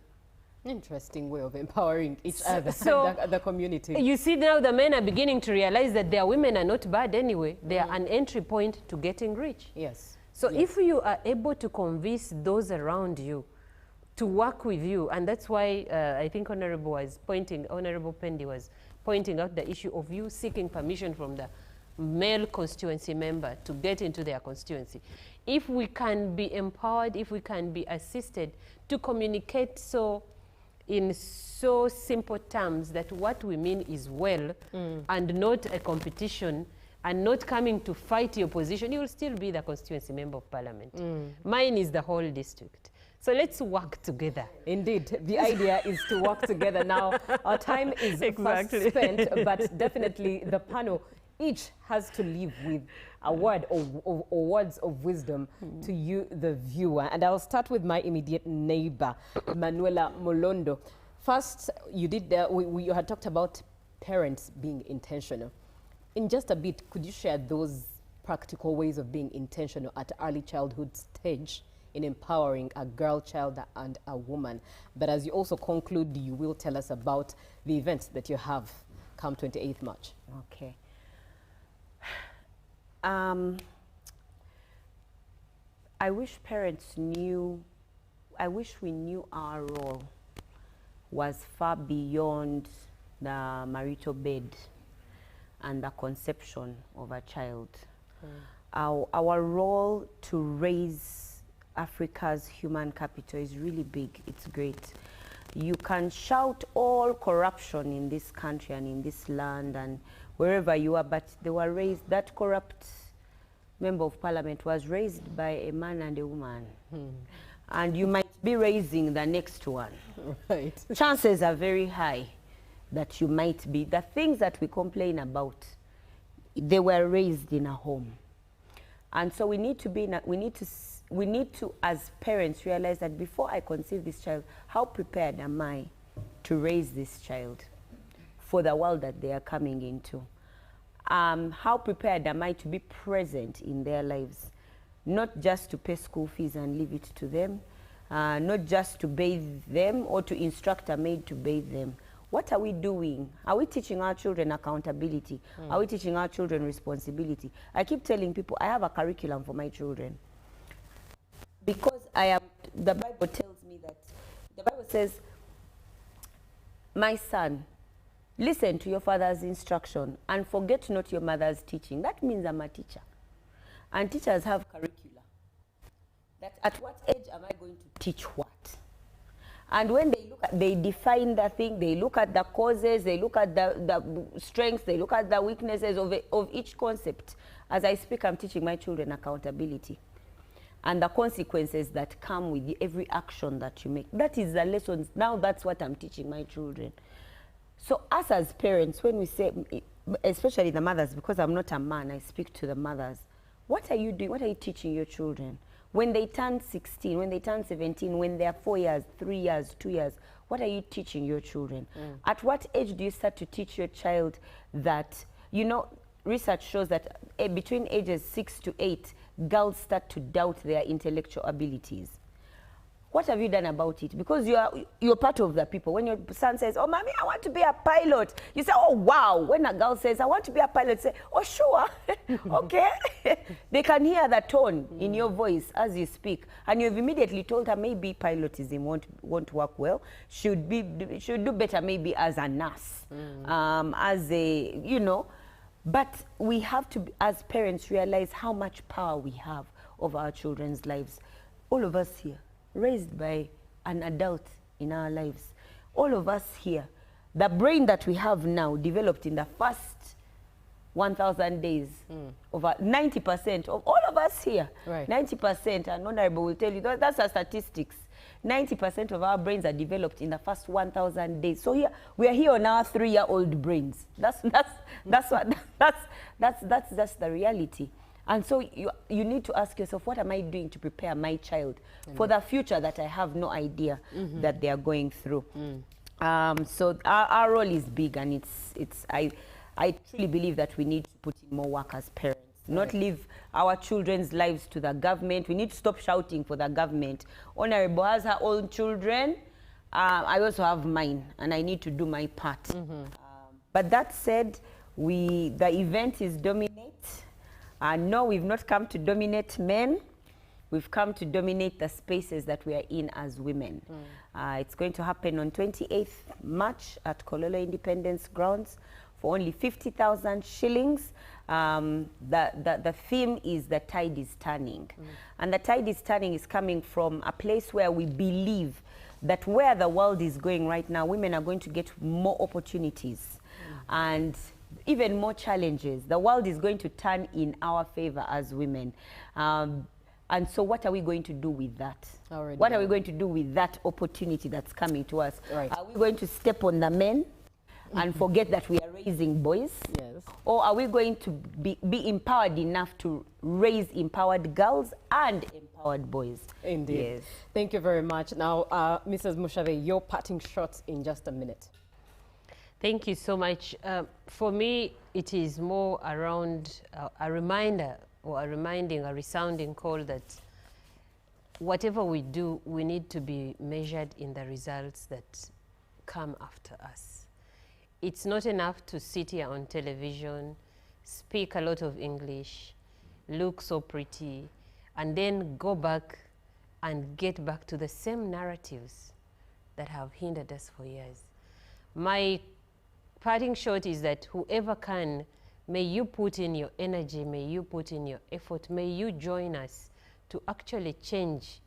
Interesting way of empowering each other, the community. You see now the men are beginning to realize that their women are not bad anyway. They are an entry point to getting rich. Yes. So if you are able to convince those around you to work with you, and that's why I think Honorable Pendi was pointing out the issue of you seeking permission from the male constituency member to get into their constituency. If we can be empowered, if we can be assisted to communicate in so simple terms that what we mean is well and not a competition and not coming to fight your position, you will still be the constituency member of parliament. Mine is the whole district. So let's work together. Indeed, the idea is to work together. Now, our time is fast spent, but definitely the panel each has to leave with a word or words of wisdom to you, the viewer. And I'll start with my immediate neighbor, Manuela Molondo. First, you had talked about parents being intentional. In just a bit, could you share those practical ways of being intentional at early childhood stage in empowering a girl child and a woman? But as you also conclude, you will tell us about the events that you have come 28th March. Okay. I wish parents knew, I wish we knew our role was far beyond the marital bed and the conception of a child. Our role to raise Africa's human capital is really big. It's great. You can shout all corruption in this country and in this land and wherever you are, but they were raised, that corrupt member of parliament was raised by a man and a woman. And you might be raising the next one. Right. Chances are very high that you might be. The things that we complain about, they were raised in a home. And so we need to be, we need to, as parents, realize that before I conceive this child, how prepared am I to raise this child for the world that they are coming into? How prepared am I to be present in their lives? Not just to pay school fees and leave it to them, not just to bathe them or to instruct a maid to bathe them. What are we doing? Are we teaching our children accountability? Are we teaching our children responsibility? I keep telling people I have a curriculum for my children. Because the Bible tells me that, the Bible says, my son, listen to your father's instruction and forget not your mother's teaching. That means I'm a teacher. And teachers have curricula. That at what age am I going to teach what? And when they look at, they define the thing, they look at the causes, they look at the strengths, they look at the weaknesses of each concept. As I speak, I'm teaching my children accountability and the consequences that come with every action that you make. That is the lessons. Now that's what I'm teaching my children. So us as parents, when we say, especially the mothers, because I'm not a man, I speak to the mothers. What are you doing? What are you teaching your children? When they turn 16, when they turn 17, when they're 4 years, 3 years, 2 years, what are you teaching your children? At what age do you start to teach your child that, you know, research shows that between ages 6 to 8, girls start to doubt their intellectual abilities. What have you done about it? Because you're part of the people. When your son says, oh, mommy, I want to be a pilot, you say, oh, wow. When a girl says, I want to be a pilot, say, oh, sure, okay. They can hear the tone in your voice as you speak. And you've immediately told her maybe pilotism won't work well. Should do better maybe as a nurse, as a, you know. But we have to, as parents, realize how much power we have over our children's lives. All of us here, raised by an adult in our lives. all of us here, the brain that we have now developed in the first 1,000 days. Over 90% of all of us here, 90%, and Honorable will tell you, that's our statistics. 90% of our brains are developed in the first 1,000 days. So here we are here on our 3-year-old brains. That's just the reality. And so you need to ask yourself, what am I doing to prepare my child for the future that I have no idea that they are going through? So our role is big, and I truly believe that we need to put in more work as parents. Not leave our children's lives to the government. We need to stop shouting for the government. Honorable has her own children. I also have mine, and I need to do my part. But that said, the event is dominate. No, we've not come to dominate men. We've come to dominate the spaces that we are in as women. It's going to happen on 28th March at Kololo Independence Grounds for only 50,000 shillings. The theme is the tide is turning. And the tide is turning is coming from a place where we believe that where the world is going right now, women are going to get more opportunities and even more challenges. The world is going to turn in our favor as women. And so what are we going to do with that? What are we going to do with that opportunity that's coming to us? Are we going to step on the men and forget that we are raising boys? Or are we going to be empowered enough to raise empowered girls and empowered boys? Indeed. Yes. Thank you very much. Now, Mrs. Mushave, your parting shots in just a minute. Thank you so much. For me, it is more around a reminder or a resounding call that whatever we do, we need to be measured in the results that come after us. It's not enough to sit here on television, speak a lot of English, look so pretty, and then go back and get back to the same narratives that have hindered us for years. My parting shot is that whoever can, may you put in your energy, may you put in your effort, may you join us to actually change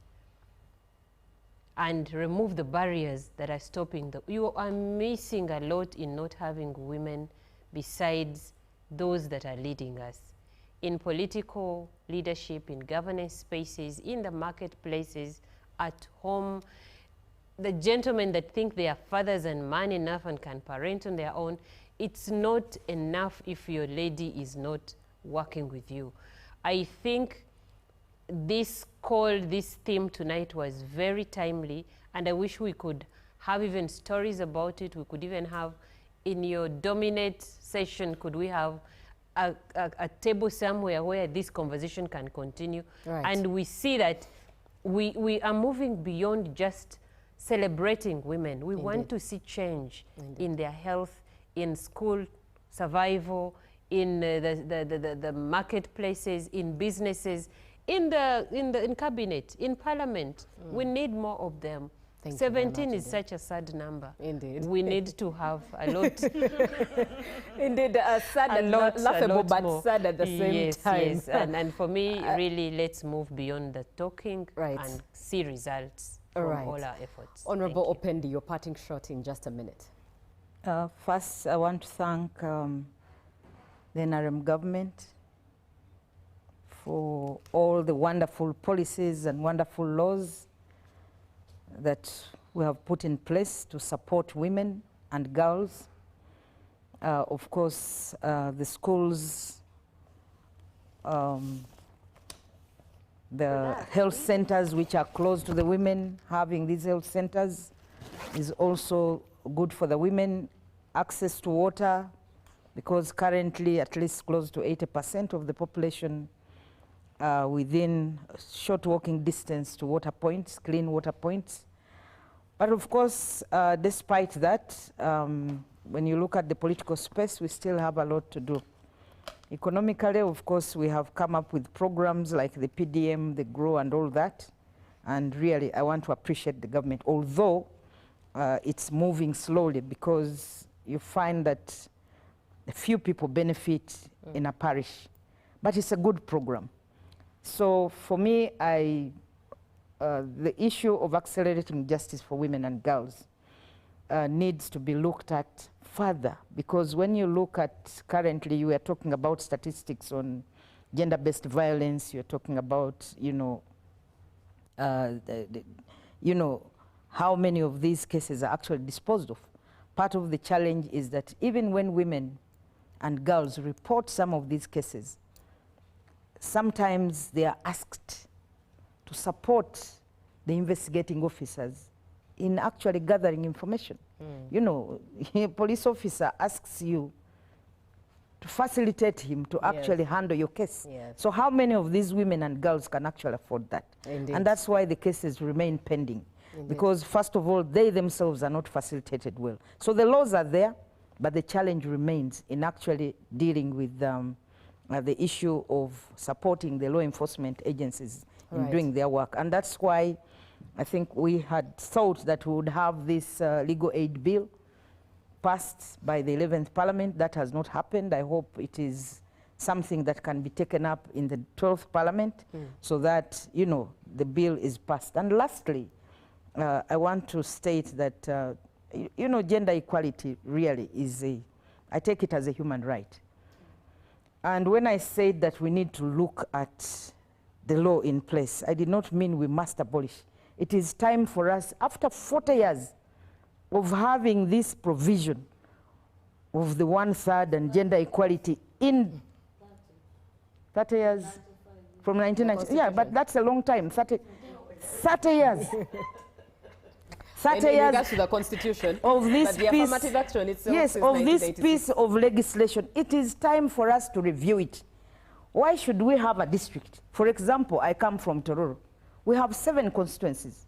and remove the barriers that are stopping the. You are missing a lot in not having women besides those that are leading us. In political leadership, in governance spaces, in the marketplaces, at home, the gentlemen that think they are fathers and man enough and can parent on their own, it's not enough if your lady is not working with you. I think this call, this theme tonight was very timely, and I wish we could have even stories about it. We could even have, in your dominate session, could we have a table somewhere where this conversation can continue? And we see that we are moving beyond just celebrating women. We want to see change in their health, in school survival, in the marketplaces, in businesses, in cabinet, in parliament. We need more of them. 17 is such a sad number. Indeed. We need to have a lot. Indeed, sad and laughable, but sad at the same time. Yes, and for me, really, let's move beyond the talking and see results from all our efforts. Honorable Opendi, your parting shot in just a minute. First, I want to thank the NRM government for all the wonderful policies and wonderful laws that we have put in place to support women and girls. Of course, the schools, the health centers which are close to the women, having these health centers is also good for the women. Access to water, because currently at least close to 80% of the population within short walking distance to water points, clean water points. But of course, despite that, when you look at the political space, we still have a lot to do. Economically, of course, we have come up with programs like the PDM, the GROW, and all that. And really, I want to appreciate the government, although it's moving slowly, because you find that a few people benefit in a parish. But it's a good program. So for me, the issue of accelerating justice for women and girls needs to be looked at further, because when you look at currently, you are talking about statistics on gender-based violence. You're talking about, you know, how many of these cases are actually disposed of. Part of the challenge is that even when women and girls report some of these cases, sometimes they are asked to support the investigating officers in actually gathering information. You know, a police officer asks you to facilitate him to actually handle your case. So how many of these women and girls can actually afford that? Indeed. And that's why the cases remain pending. Because first of all, they themselves are not facilitated well. So the laws are there, but the challenge remains in actually dealing with the issue of supporting the law enforcement agencies in doing their work. And that's why I think we had thought that we would have this legal aid bill passed by the 11th Parliament. That has not happened. I hope it is something that can be taken up in the 12th Parliament so that, you know, the bill is passed. And lastly, I want to state that, you know, gender equality really is I take it as a human right. And when I said that we need to look at the law in place, I did not mean we must abolish. It is time for us, after 40 years of having this provision of the 1/3 and gender equality in 30 years from 1990. Yeah, but that's a long time, 30 years. 30 in years regards to the Constitution, of this but the piece, affirmative action itself yes, since of this 1986. piece of legislation, it is time for us to review it. Why should we have a district? For example, I come from Tororo. We have 7 constituencies.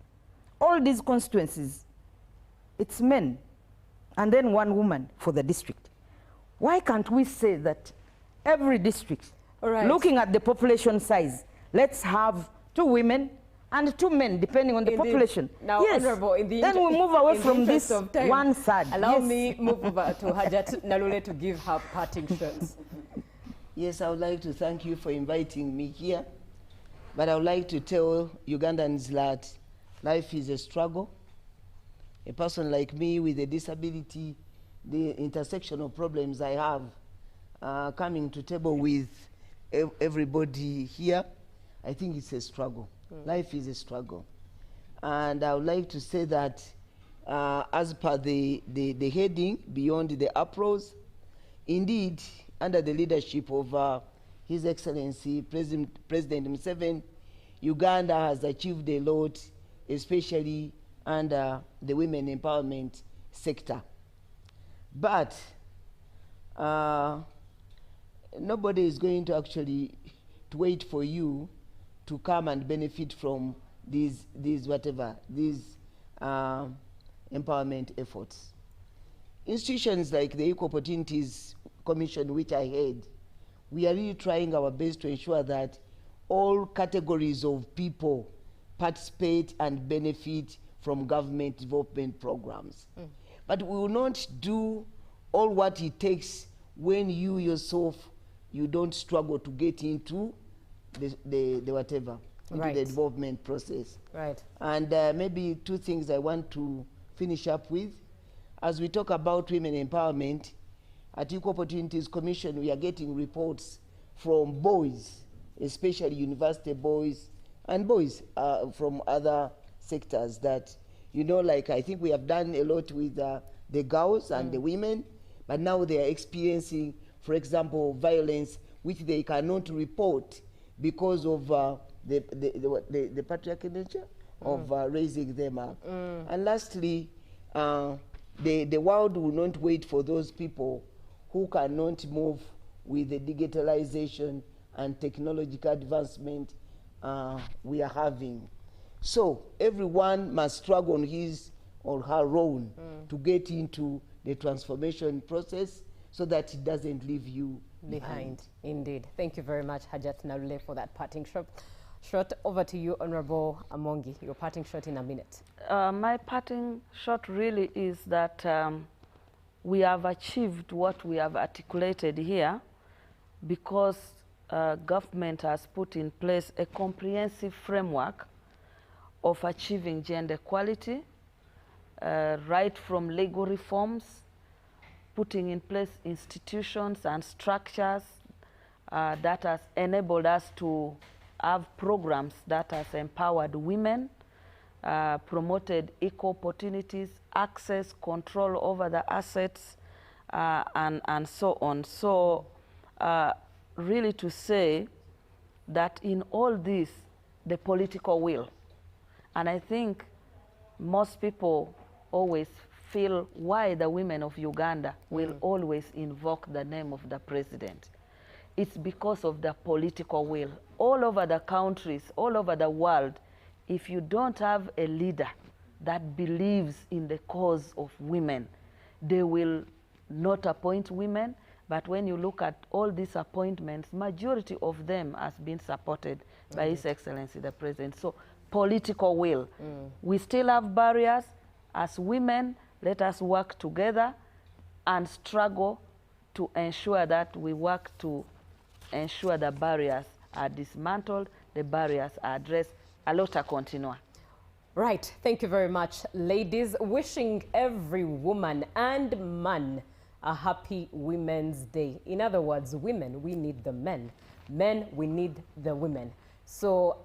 All these constituencies, it's men, and then 1 woman for the district. Why can't we say that every district, looking at the population size, let's have 2 women and 2 men, depending on the population. Now, yes. Honorable, in the then we move away from this of time, 1/3. Allow yes. me move over to Hajat Nalule to give her parting shots. Yes, I would like to thank you for inviting me here. But I would like to tell Ugandans that life is a struggle. A person like me with a disability, the intersectional problems I have, coming to table with everybody here, I think it's a struggle. Life is a struggle. And I would like to say that as per the heading, Beyond the Uproars, indeed, under the leadership of His Excellency President Museveni, Uganda has achieved a lot, especially under the women empowerment sector. But nobody is going to actually wait for you to come and benefit from these empowerment efforts. Institutions like the Equal Opportunities Commission, which I head, we are really trying our best to ensure that all categories of people participate and benefit from government development programs. But we will not do all what it takes when you yourself, you don't struggle to get into the whatever, into the development process. And maybe 2 things I want to finish up with. As we talk about women empowerment, at Equal Opportunities Commission, we are getting reports from boys, especially university boys, and boys from other sectors that, you know, like I think we have done a lot with the girls and the women, but now they are experiencing, for example, violence which they cannot report because of the patriarchal nature of raising them up. And lastly, the world will not wait for those people who cannot move with the digitalization and technological advancement we are having. So everyone must struggle on his or her own to get into the transformation process so that it doesn't leave you behind. Indeed. Thank you very much, Hajat Nalule, for that parting shot. Over to you, Honorable Amongi, your parting shot in a minute. My parting shot really is that we have achieved what we have articulated here because government has put in place a comprehensive framework of achieving gender equality right from legal reforms, putting in place institutions and structures that has enabled us to have programs that has empowered women, promoted equal opportunities, access, control over the assets, and so on. So really to say that in all this, the political will, and I think most people always feel why the women of Uganda will always invoke the name of the president. It's because of the political will. All over the countries, all over the world, if you don't have a leader that believes in the cause of women, they will not appoint women. But when you look at all these appointments, majority of them has been supported by His Excellency the President. So political will. We still have barriers. As women, let us work together and struggle to ensure that we work to ensure the barriers are dismantled, the barriers are addressed. A lotta continua. Right, thank you very much, ladies. Wishing every woman and man a happy Women's Day. In other words, women, we need the men. Men, we need the women. So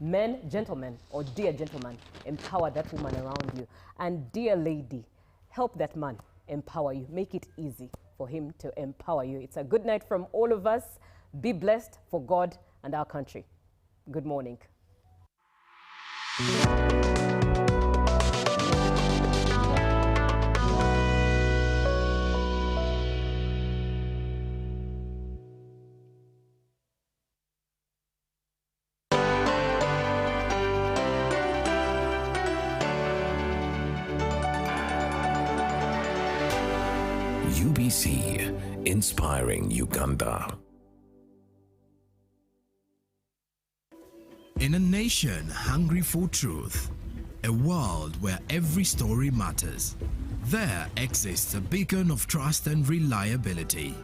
men, gentlemen, or dear gentleman, empower that woman around you. And dear lady, help that man empower you. Make it easy for him to empower you. It's a good night from all of us. Be blessed for God and our country. Good morning. UBC, inspiring Uganda. In a nation hungry for truth, a world where every story matters, there exists a beacon of trust and reliability.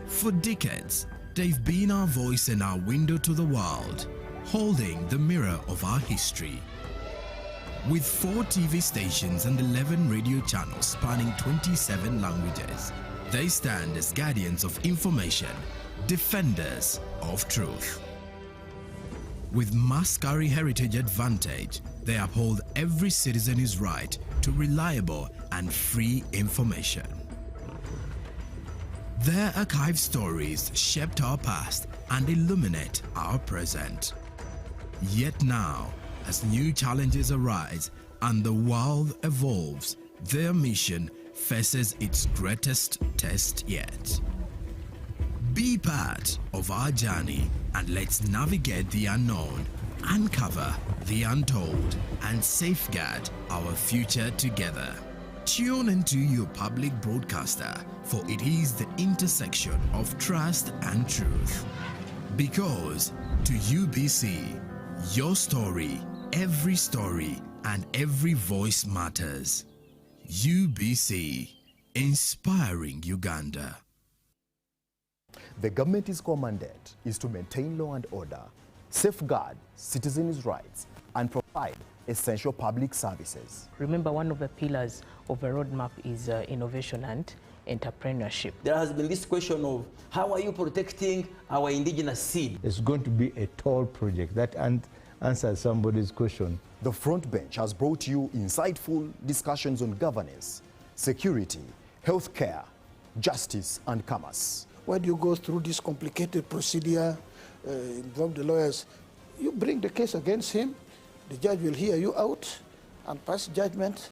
For decades, they've been our voice and our window to the world, holding the mirror of our history. With 4 TV stations and 11 radio channels spanning 27 languages, they stand as guardians of information, defenders of truth. With Mascari Heritage Advantage, they uphold every citizen's right to reliable and free information. Their archived stories shaped our past and illuminate our present. Yet now, as new challenges arise and the world evolves, their mission faces its greatest test yet. Be part of our journey and let's navigate the unknown, uncover the untold, and safeguard our future together. Tune into your public broadcaster, for it is the intersection of trust and truth. Because to UBC, your story, every story, and every voice matters. UBC, inspiring Uganda. The government's mandate is to maintain law and order, safeguard citizens' rights, and provide essential public services. Remember, one of the pillars of a roadmap is innovation and entrepreneurship. There has been this question of how are you protecting our indigenous seed? It's going to be a tall project. That answers somebody's question. The Front Bench has brought you insightful discussions on governance, security, healthcare, justice, and commerce. Why do you go through this complicated procedure, involve the lawyers? You bring the case against him, the judge will hear you out and pass judgment.